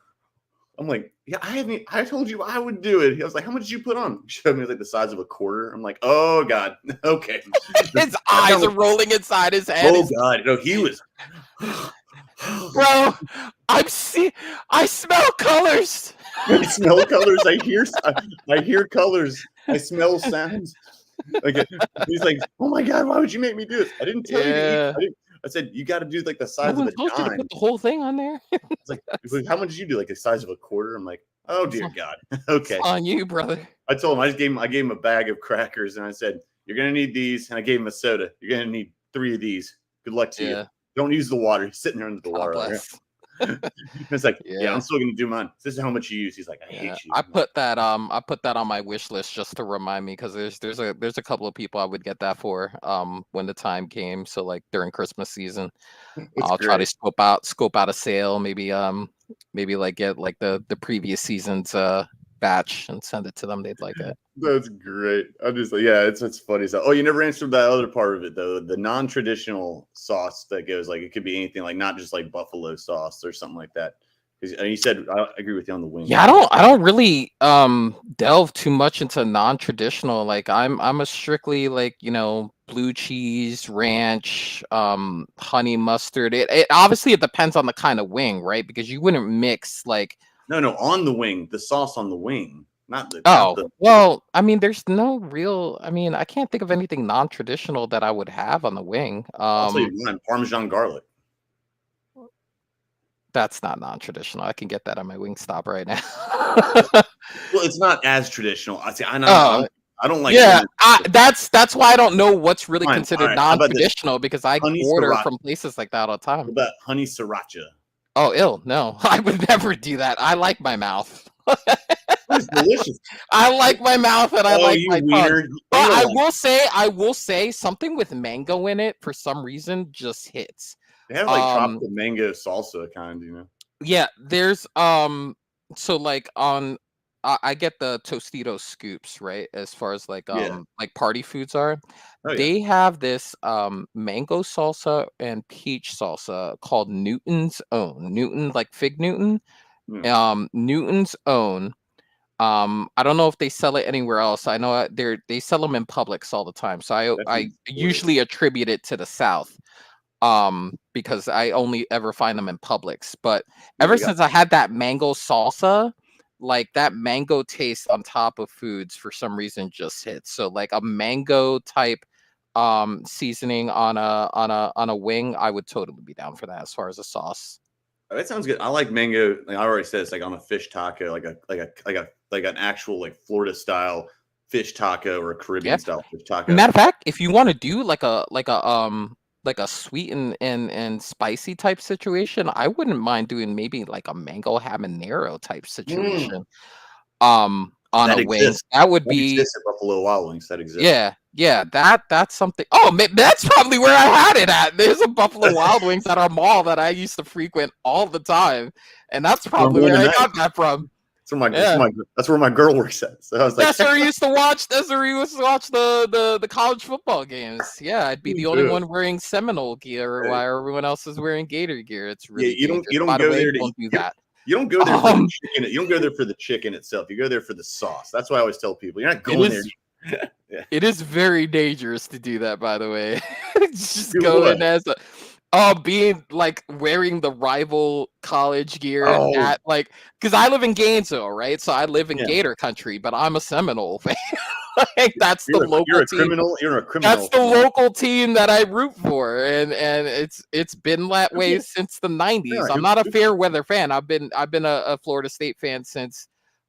I'm like, yeah, I told you I would do it. He was like, how much did you put on? He showed me like the size of a quarter. I'm like, oh God, okay. His eyes are rolling inside his head. Oh God, no, he was. Bro, I smell colors. I smell colors. I hear colors. I smell sounds. Like he's like, oh my God, why would you make me do this? I didn't tell you to eat. I said, you got to do like the size of a dime. You to put the whole thing on there. It's like, how much did you do? Like the size of a quarter? I'm like, oh dear God. Okay. It's on you, brother. I told him, I gave him a bag of crackers, and I said, you're gonna need these, and I gave him a soda. You're gonna need 3 of these. Good luck to you. Don't use the water. He's sitting there under the water. It's like, yeah, I'm still gonna do mine. This is how much you use. He's like, I hate you. I put that on my wish list just to remind me, because there's a couple of people I would get that for when the time came. So like during Christmas season, I'll try to scope out a sale, maybe like get like the previous season's batch and send it to them. They'd like it. That's great. I'm just like, yeah, it's funny. So, you never answered that other part of it though. The non-traditional sauce that goes, like, it could be anything, like not just like buffalo sauce or something like that. Because you said, I agree with you on the wing. Yeah, I don't really delve too much into non-traditional. Like I'm a strictly like, blue cheese, ranch, honey mustard. It obviously it depends on the kind of wing, right? Because you wouldn't mix like no on the wing, the sauce on the wing. Well, I mean, there's no real. I mean, I can't think of anything non-traditional that I would have on the wing. I'll tell you one, Parmesan garlic. That's not non-traditional. I can get that on my Wingstop right now. Well, it's not as traditional. I see. Oh, I don't like yeah. lemon. That's why I don't know what's really Fine. All considered right. How about this? non-traditional because I Honey order sriracha. from places like that all the time. What about honey sriracha? Oh, ill. No, I would never do that. I like my mouth. It's delicious. I like my mouth and I Oh, like you my tongue. wiener! But You don't I will say something with mango in it for some reason just hits. They have like tropical mango salsa kind, Yeah, there's so like on I get the Tostitos scoops, right? As far as like Yeah. like party foods are. Oh yeah. They have this mango salsa and peach salsa called Newton's Own. Newton like Fig Newton. Hmm. Newton's Own. I don't know if they sell it anywhere else. I know they sell them in Publix all the time. So I Definitely usually attribute it to the South because I only ever find them in Publix. But Yeah, ever they got. since I had that mango salsa, like that mango taste on top of foods for some reason just hits. So like a mango type seasoning on a wing, I would totally be down for that as far as a sauce. Oh, that sounds good. I like mango. Like I already said, it's like on a fish taco, like an actual like Florida style fish taco or a Yeah. Caribbean style fish taco. Matter of fact, if you want to do like a sweet and spicy type situation, I wouldn't mind doing maybe like a mango habanero type Mm, situation. On that a wing. exists. That would That be exists at Buffalo Wild Wings. That exists. yeah, that's something. Oh, that's probably where I had it at. There's a Buffalo Wild Wings at our mall that I used to frequent all the time, and that's Where I'm probably going where I tonight. got that from. That's Yeah. where that's where my girl works at. So I was like, That's where we used to watch. That's where we used to watch the college football games. Yeah, I'd be the only one wearing Seminole gear while everyone else is wearing Gator gear. It's yeah, really dangerous. you don't By the go way, there to don't do that. you don't go there for the Um, chicken. You don't go there for the chicken itself. You go there for the sauce. That's why I always tell people you're not it going there. is Yeah. it is very dangerous to do that. By the way, just Do go what? in as a being like wearing the rival college gear Oh, at like because I live in Gainesville, right? So I live in yeah. Gator country, but I'm a Seminole fan. Like, that's the You're local a team. criminal. You're a That's criminal. the local team that I root for, and it's been that way since the Yeah, '90s. I'm not a fair weather fan. I've been a Florida State fan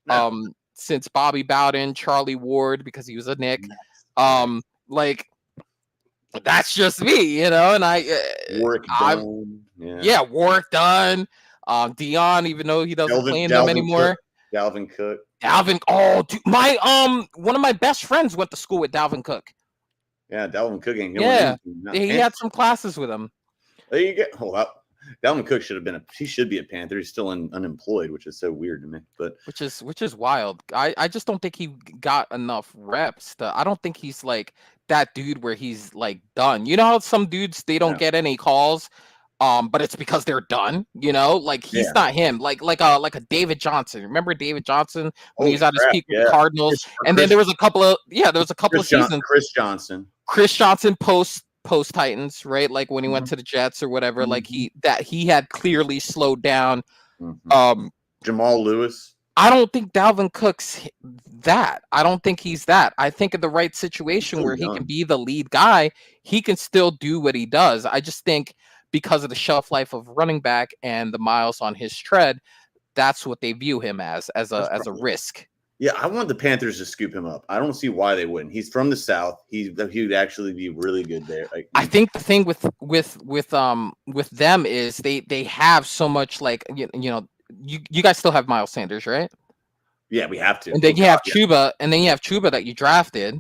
no. since Bobby Bowden, Charlie Ward because he was a Nick. Nice. Like that's just me, you know. And Work I'm done. yeah, work done. Dion, even though he doesn't play in them anymore. Dalvin Cook. Dalvin, oh, dude, my one of my best friends went to school with Dalvin Cook. Yeah, Dalvin Cook ain't going Yeah, anything. he had some classes with him. There you go. Hold up. Dalvin Cook he should be a Panther. He's still unemployed, which is so weird to me. But which is wild. I just don't think he got enough reps. I don't think he's like that dude where he's like done. You know how some dudes they don't get any calls, but it's because they're done. You know, like he's not him. Like a David Johnson. Remember David Johnson when he was at his peak with the Cardinals? Then there was a couple of seasons. Chris Johnson post Titans, right? Like when he went to the Jets or whatever. Like he had clearly slowed down. Jamal Lewis. I don't think Dalvin Cook's that. I don't think he's that. I think in the right situation where he can be the lead guy, he can still do what he does. I just think because of the shelf life of running back and the miles on his tread, that's what they view him as a risk. Yeah, I want the Panthers to scoop him up. I don't see why they wouldn't. He's from the South. He would actually be really good there. Like, I think the thing with them is they have so much like you know you guys still have Miles Sanders, right? Yeah, we have to. And then you have Chuba, and then you have Chuba that you drafted.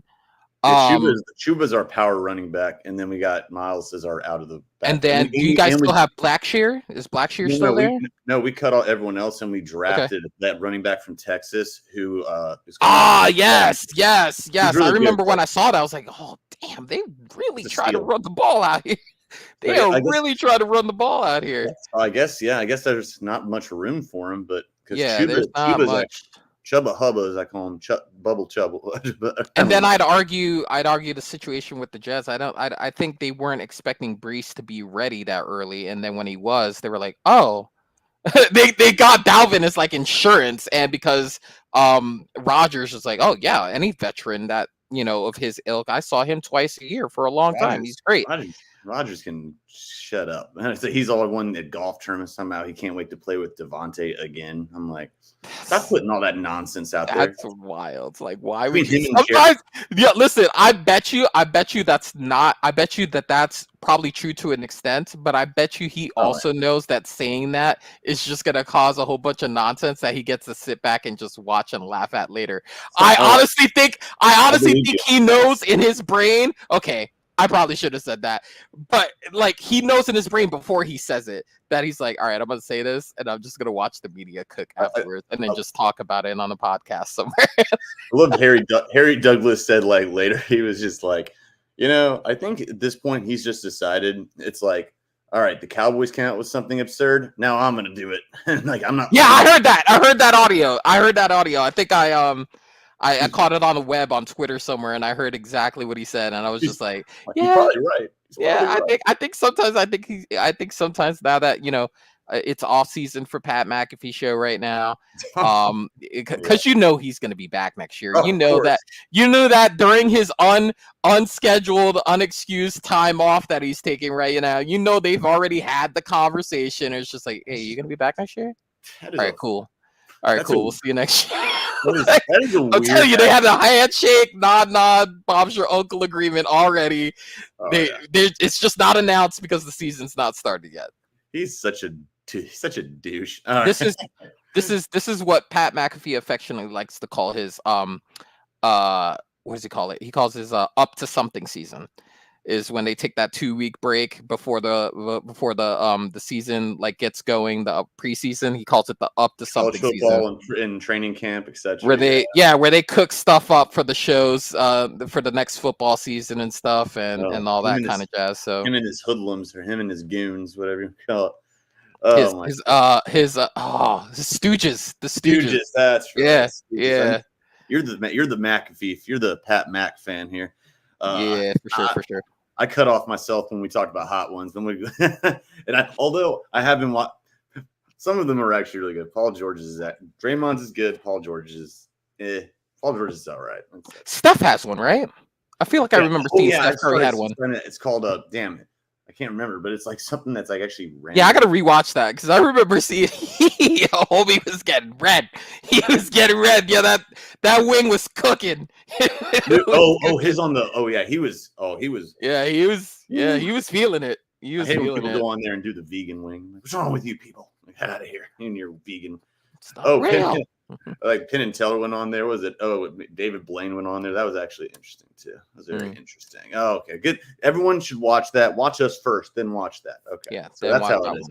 Chuba's our power running back, and then we got Miles as our out of the back. And then do you guys still have Blackshear? Is Blackshear still there? We cut out everyone else, and we drafted that running back from Texas who yes. I remember when I saw that, I was like, oh damn, they really try to run the ball out here. They are really trying to run the ball out here. I guess there's not much room for him, but because there's not much. Chubba Hubba, as I call him, Bubble Chubba. And then I'd argue the situation with the Jets. I think they weren't expecting Brees to be ready that early, and then when he was, they were like, oh, they got Dalvin as like insurance, and because Rodgers was like, oh yeah, any veteran that of his ilk, I saw him twice a year for a long time. He's great. Rodgers can shut up. So he's all won at golf tournament somehow. He can't wait to play with Devontae again. I'm like, stop putting all that nonsense out there. That's wild. Like, why Between would you him and Jared, sometimes? Yeah, listen. I bet you that's not. I bet you that's probably true to an extent. But I bet you he also knows that saying that is just gonna cause a whole bunch of nonsense that he gets to sit back and just watch and laugh at later. I honestly think he knows in his brain. Okay, I probably should have said that, but like he knows in his brain before he says it that he's like, all right, I'm gonna say this, and I'm just gonna watch the media cook afterwards, and then just talk about it on the podcast somewhere. I love Harry Douglas said like later he was just like, I think at this point he's just decided it's like, all right, the Cowboys came out with something absurd. Now I'm gonna do it. Like I'm not. Yeah, I heard that. I heard that audio. I think I caught it on the web on Twitter somewhere, and I heard exactly what he said, and I was just like, yeah, you're probably right. I think sometimes now that it's off season for Pat McAfee show right now, because he's going to be back next year. You know that during his unscheduled, unexcused time off that he's taking right now, they've already had the conversation. It's just like, hey, you going to be back next year? All right, cool. We'll see you next year. I'll tell you, they had a handshake, nod, Bob's your uncle agreement already. It's just not announced because the season's not started yet. He's such a douche. This is what Pat McAfee affectionately likes to call his what does he call it? He calls his up to something season. Is when they take that 2-week break before the season like gets going, the preseason. He calls it the up to something football season. And training camp, etc. Where they cook stuff up for the shows for the next football season and stuff and all that kind of jazz. So him and his hoodlums or him and his goons, whatever you call it. His stooges. The stooges. That's right. Yeah. You're the McAfee. You're the Pat Mac fan here. For sure. I cut off myself when we talked about hot ones. Then although I have been some of them are actually really good. Paul George's is that. Draymond's is good. Paul George's is Paul George's is all right. Steph has one, right? I feel like I remember seeing Steph Curry had one. It's called damn it. I can't remember, but it's like something that's like actually random. Yeah, I gotta rewatch that because I remember seeing homie was getting red. He was getting red. Yeah, that wing was cooking. His on the he was he was feeling it. He was feeling it. Go on there and do the vegan wing. What's wrong with you people? Like, get out of here. You and your vegan. Like Penn and Teller went on there. Was it? David Blaine went on there. That was actually interesting too. That was very interesting. Oh, okay, good. Everyone should watch that. Watch us first, then watch that. Okay. Yeah, so that's how it is.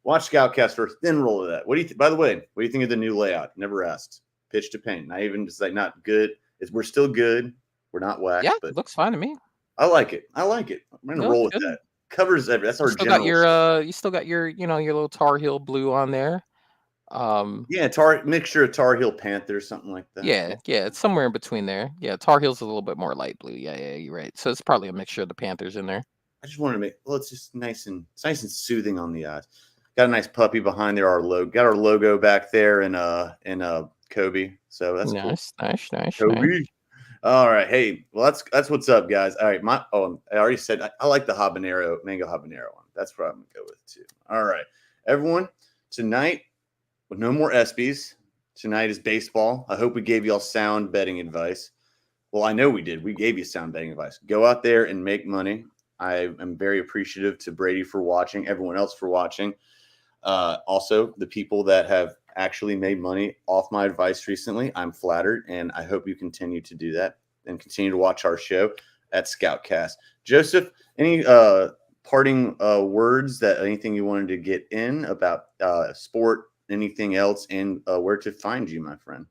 Watch ScOutCast first, then roll to that. What do you? By the way, what do you think of the new layout? Never asked. Pitch to paint. Not even just like not good. We're still good. We're not whack. Yeah, but it looks fine to me. I like it. I'm gonna roll with that. Covers every. That's our general. You still got your your little Tar Heel blue on there. Mixture of Tar Heel Panther, something like that. Yeah, it's somewhere in between there. Yeah, Tar Heel's a little bit more light blue. Yeah, you're right. So it's probably a mixture of the Panthers in there. I just wanted to it's just nice and soothing on the eyes. Got a nice puppy behind there. Got our logo back there in Kobe. So that's nice. Kobe. Nice. All right. Hey, well that's what's up, guys. All right. I already said I like the mango habanero one. That's what I'm gonna go with too. All right, everyone. Tonight. With no more ESPYs. Tonight is baseball. I hope we gave you all sound betting advice. Well, I know we did. We gave you sound betting advice. Go out there and make money. I am very appreciative to Brady for watching, everyone else for watching. Also, the people that have actually made money off my advice recently, I'm flattered, and I hope you continue to do that and continue to watch our show at ScOutCast. Joseph, any parting words anything you wanted to get in about sport, anything else, and where to find you, my friend?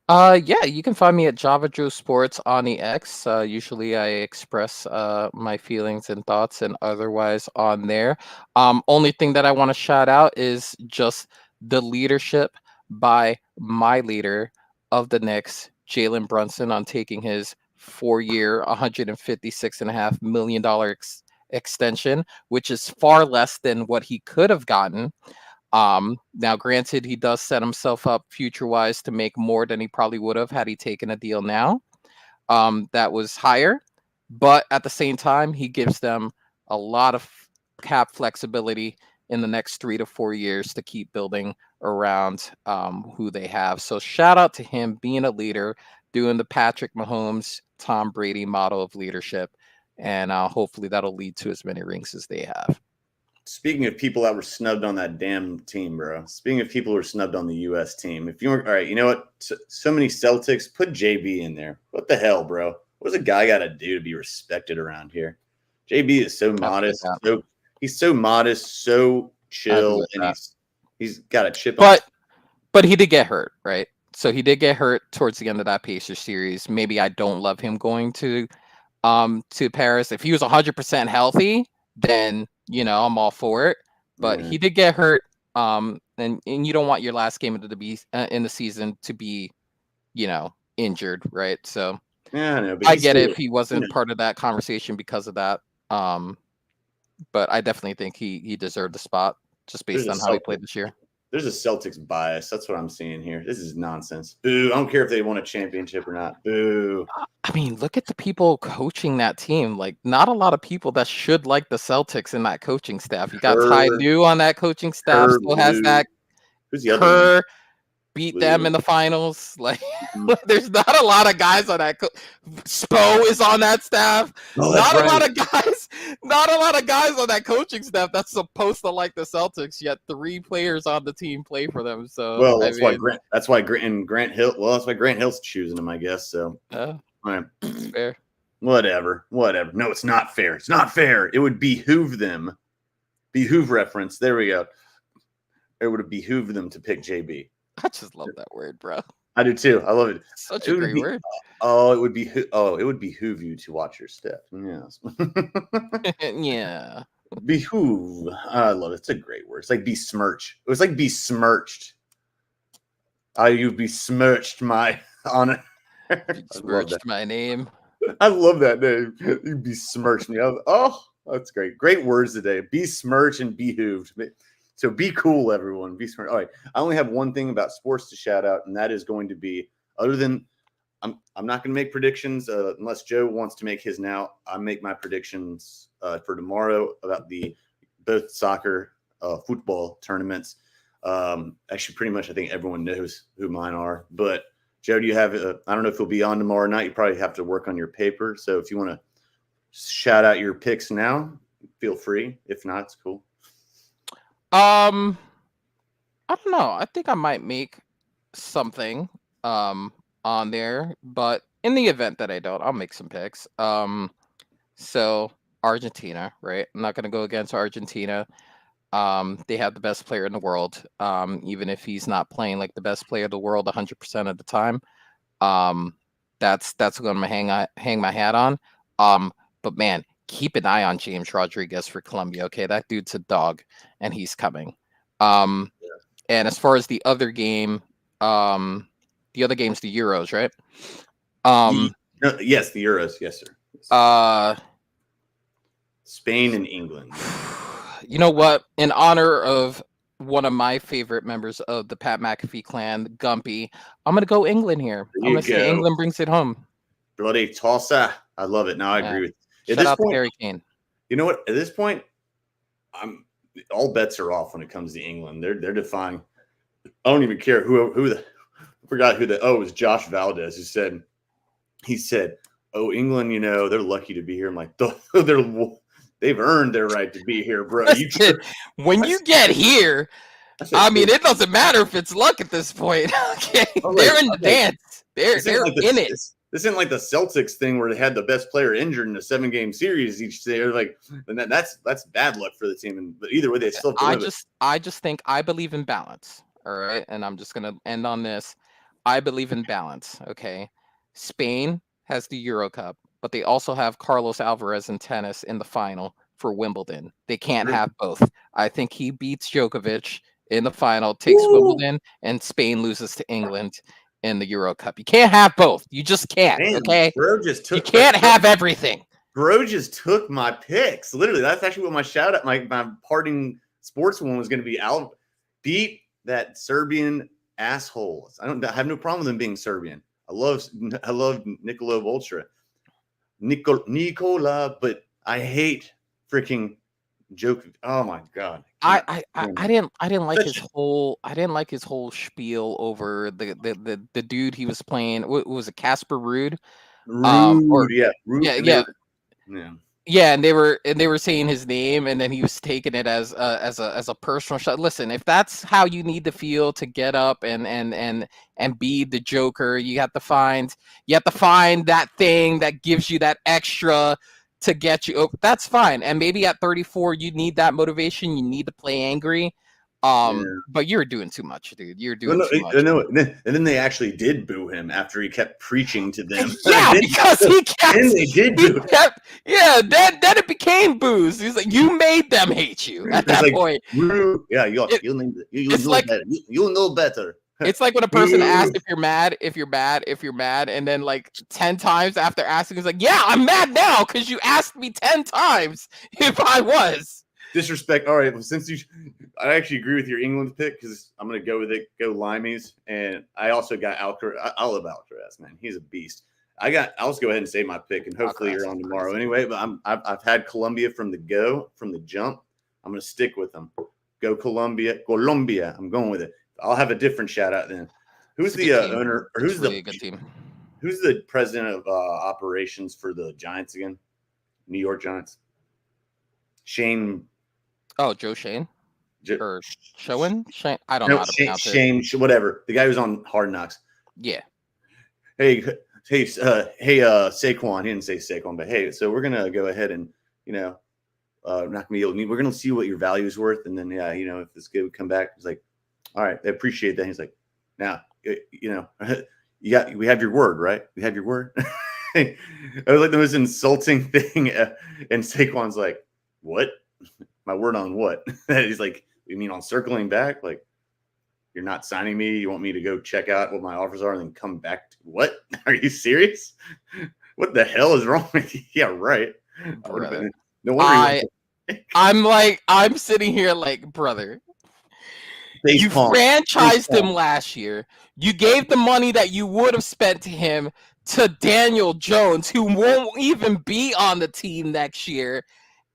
You can find me at Java Joe Sports on the X. Usually I express my feelings and thoughts and otherwise on there. Only thing that I want to shout out is just the leadership by my leader of the Knicks, Jalen Brunson, on taking his 4-year, $156.5 million extension, which is far less than what he could have gotten. Now, granted, he does set himself up future-wise to make more than he probably would have had he taken a deal now that was higher. But at the same time, he gives them a lot of cap flexibility in the next 3 to 4 years to keep building around who they have. So shout out to him being a leader, doing the Patrick Mahomes, Tom Brady model of leadership, and hopefully that'll lead to as many rings as they have. Speaking of people that were snubbed on that damn team, bro. Speaking of people who were snubbed on the U.S. team, if you were all right, you know what? So many Celtics, put JB in there. What the hell, bro? What does a guy got to do to be respected around here? JB is so modest. He's so modest, so chill, and he's got a chip on. But he did get hurt, right? So he did get hurt towards the end of that Pacers series. Maybe I don't love him going to Paris. If he was 100% healthy, then I'm all for it. But he did get hurt, and you don't want your last game of in the season to be, injured, right? So yeah, I know, I get it if he wasn't part of that conversation because of that. But I definitely think he deserved the spot just based on how he played this year. There's a Celtics bias. That's what I'm seeing here. This is nonsense. Boo. I don't care if they won a championship or not. Boo. I mean, look at the people coaching that team. Like, not a lot of people that should like the Celtics in that coaching staff. You got Ty Lue on that coaching staff. Still has that. Who's the other one? Beat them in the finals. Like, there's not a lot of guys on that. Spo is on that staff. Not a lot of guys on that coaching staff that's supposed to like the Celtics. Yet 3 players on the team play for them. So that's why Grant Hill. Well, that's why Grant Hill's choosing him, I guess. So right. Fair. Whatever. No, it's not fair. It's not fair. It would behoove them. Behoove reference. There we go. It would have behooved them to pick JB. I just love that word, bro. I do too. I love it. Such a great word. It would behoove you to watch your step. Yes. Yeah. Behoove. I love it. It's a great word. It's like besmirch. It was like besmirched. You besmirched my honor. Besmirched my name. I love that name. You besmirched me. That's great. Great words today. Besmirch and behooved. So be cool, everyone. Be smart. All right. I only have one thing about sports to shout out, and that is going to be, other than I'm not going to make predictions unless Joe wants to make his now. I make my predictions for tomorrow about both soccer, football tournaments. Actually, pretty much I think everyone knows who mine are. But Joe, do you have? I don't know if you'll be on tomorrow night. You probably have to work on your paper. So if you want to shout out your picks now, feel free. If not, it's cool. I don't know. I think I might make something on there, but in the event that I don't, I'll make some picks. So Argentina, right? I'm not gonna go against Argentina. They have the best player in the world, even if he's not playing like the best player of the world 100% of the time. That's what I'm gonna hang my hat on. But man, keep an eye on James Rodriguez for Colombia. Okay, that dude's a dog, and he's coming. And as far as the other game, the other game's the Euros, right? Yes, the Euros. Yes, sir. Spain and England. You know what? In honor of one of my favorite members of the Pat McAfee clan, Gumpy, I'm gonna go England here. I'm gonna say England brings it home. Bloody Tulsa. I love it. Now I agree with you. Shout out to Harry Kane. You know what? At this point, all bets are off when it comes to England. They're defying. I don't even care I forgot it was Josh Valdez who said, "Oh, England, they're lucky to be here." I'm like, they've earned their right to be here, bro. When you get here, it doesn't matter if it's luck at this point. Okay, they're in the dance. They're in it. This isn't like the Celtics thing where they had the best player injured in a 7-game series each day. And that's bad luck for the team. But either way, they still. I just think I believe in balance. All right, and I'm just gonna end on this. I believe in balance. Okay, Spain has the Euro Cup, but they also have Carlos Alvarez in tennis in the final for Wimbledon. They can't have both. I think he beats Djokovic in the final, takes Wimbledon, and Spain loses to England in the Euro Cup. You can't have both. You just can't. Man, okay, bro just took. You can't have everything. Bro just took my picks. Literally, that's actually what my shout out, my parting sports one was going to be. Beat that Serbian assholes. I have no problem with them being Serbian. I love Nikola Voltra. Nikola, but I hate freaking joke. Oh my god. I didn't like Such his whole spiel over the dude he was playing. What was it, Casper Ruud? Or Rude, yeah, and yeah. yeah. Yeah, and they were saying his name, and then he was taking it as a personal shot. Listen, if that's how you need to feel to get up and be the Joker, you have to find that thing that gives you that extra to get you over. That's fine. And maybe at 34, you need that motivation. You need to play angry. But you're doing too much, dude. You're doing too much. No, and then they actually did boo him after he kept preaching to them. Yeah, because he kept. And they did boo him. Yeah, then it became booze. He's like, you made them hate you at that point. Yeah, you'll know better. You'll know better. It's like when a person asks if you're mad, and then like 10 times after asking, he's like, yeah, I'm mad now because you asked me 10 times if I was. Disrespect. All right, well, I actually agree with your England pick because I'm going to go with it. Go Limeys, and I also got Alcaraz. I love Alcaraz, man. He's a beast. I'll just go ahead and say my pick, and hopefully you're on tomorrow anyway. But I've had Colombia from the jump. I'm going to stick with them. Go Colombia. I'm going with it. I'll have a different shout out then. Who's the owner, or who's the good team? Who's the president of operations for the Giants again? New York Giants. Shane. Oh, Joe Shane? Or Shane? I don't know how to pronounce it. Shane, whatever. The guy who's on Hard Knocks. Yeah. Hey, Saquon. He didn't say Saquon, but hey, so we're gonna go ahead and we're gonna see what your value is worth, and then if this kid would come back, he's like, all right, I appreciate that. He's like, now we have your word, right? We have your word. It was like the most insulting thing, and Saquon's like, what? My word on what? He's like, you mean on circling back? Like, you're not signing me? You want me to go check out what my offers are and then come back? What? Are you serious? What the hell is wrong with you? Yeah, right. No wonder. I'm sitting here like, brother. You franchised him last year. You gave the money that you would have spent to him to Daniel Jones, who won't even be on the team next year.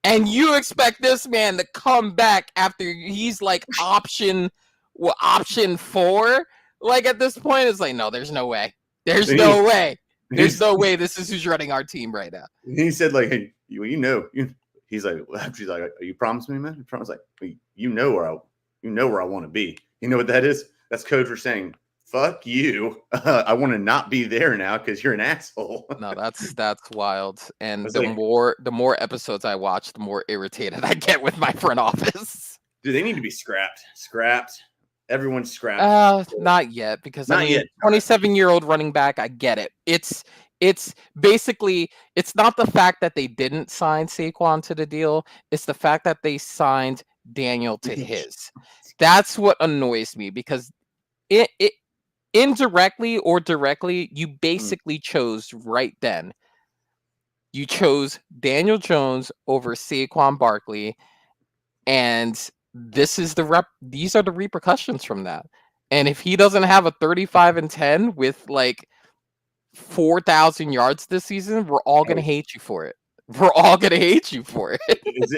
And you expect this man to come back after he's like option 4? Like at this point, it's like, no, there's no way. There's no way. There's no way this is who's running our team right now. He said, like, hey, he's like, she's like, you promised me, man? I was like, you know where I want to be. You know what that is? That's code for saying, fuck you. I want to not be there now because you're an asshole. No, that's wild. And the more episodes I watch, the more irritated I get with my front office. Dude, they need to be scrapped. Everyone's scrapped. Not yet, because 27-year-old running back, I get it. It's basically, it's not the fact that they didn't sign Saquon to the deal. It's the fact that they signed Daniel to his. That's what annoys me, because it indirectly or directly, you basically chose right then. You chose Daniel Jones over Saquon Barkley, and these are the repercussions from that. And if he doesn't have a 35-10 with like 4,000 yards this season, we're all gonna hate you for it. We're all gonna hate you for it.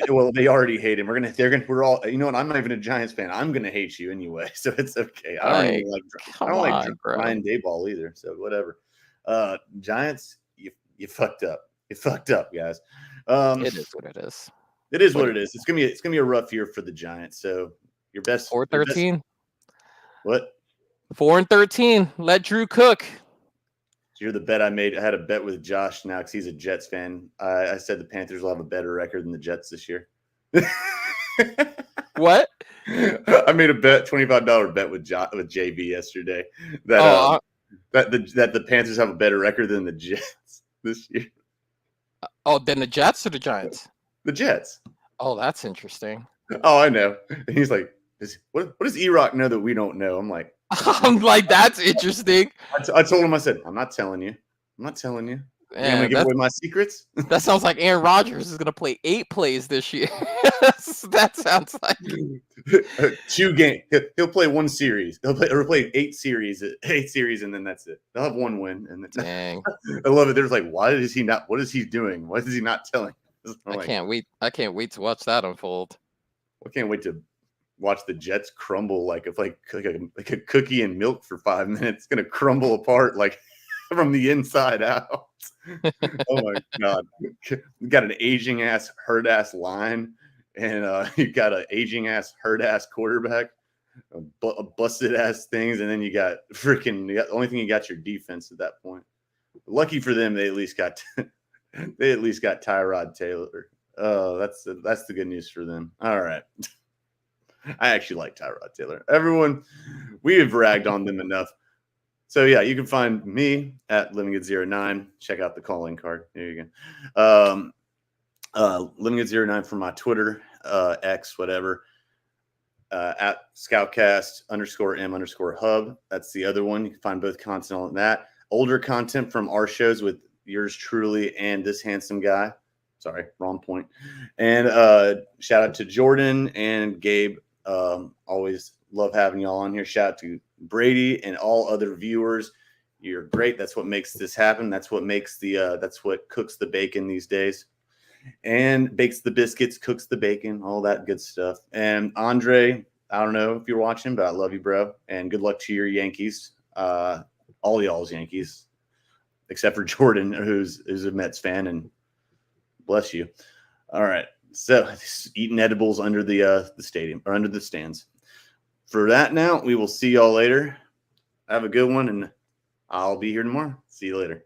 Well, they already hate him. We're all. You know what? I'm not even a Giants fan. I'm gonna hate you anyway, so it's okay. I don't like Ryan Dayball either. So whatever. Giants, you fucked up. You fucked up, guys. It is what it is. It is what it is. It's gonna be a rough year for the Giants. So your best 4-13. What? 4-13. Let Drew cook. You're the bet I made. I had a bet with Josh now because he's a Jets fan. I said the Panthers will have a better record than the Jets this year. What? I made a bet, $25 bet with JB yesterday that the Panthers have a better record than the Jets this year. Oh, than the Jets or the Giants? The Jets. Oh, that's interesting. Oh, I know. And he's like, what does E-Rock know that we don't know? I'm like, that's interesting. I told him, I said, I'm not telling you. I'm going to give away my secrets. That sounds like Aaron Rodgers is going to play 8 plays this year. That sounds like 2 games. He'll play 1 series. He'll play 8 series, and then that's it. They'll have 1 win. And dang. I love it. There's like, what is he doing? What is he not telling? I can't wait. I can't wait to watch that unfold. I can't wait to watch the Jets crumble like a cookie and milk for 5 minutes. It's gonna crumble apart like from the inside out. Oh my god! You got an aging ass, hurt ass line, and you got an aging ass, hurt ass quarterback, busted ass things, and then you got the only thing you got your defense at that point. Lucky for them, they at least got Tyrod Taylor. Oh, that's the good news for them. All right. I actually like Tyrod Taylor. Everyone, we have ragged on them enough. So yeah, you can find me at livinggood09. Check out the calling card. There you go. Livinggood09 for my Twitter, X, whatever. At ScOutCast _M_hub. That's the other one. You can find both content on that. Older content from our shows with yours truly and this handsome guy. Sorry, wrong point. And shout out to Jordan and Gabe. Always love having y'all on here. Shout out to Brady and all other viewers. You're great. That's what makes this happen. That's what makes that's what cooks the bacon these days. And bakes the biscuits, cooks the bacon, all that good stuff. And Andre, I don't know if you're watching, but I love you, bro. And good luck to your Yankees. All y'all's Yankees, except for Jordan, who's a Mets fan, and bless you. All right. So eating edibles under the stadium or under the stands. For that now, we will see y'all later. Have a good one, and I'll be here tomorrow. See you later.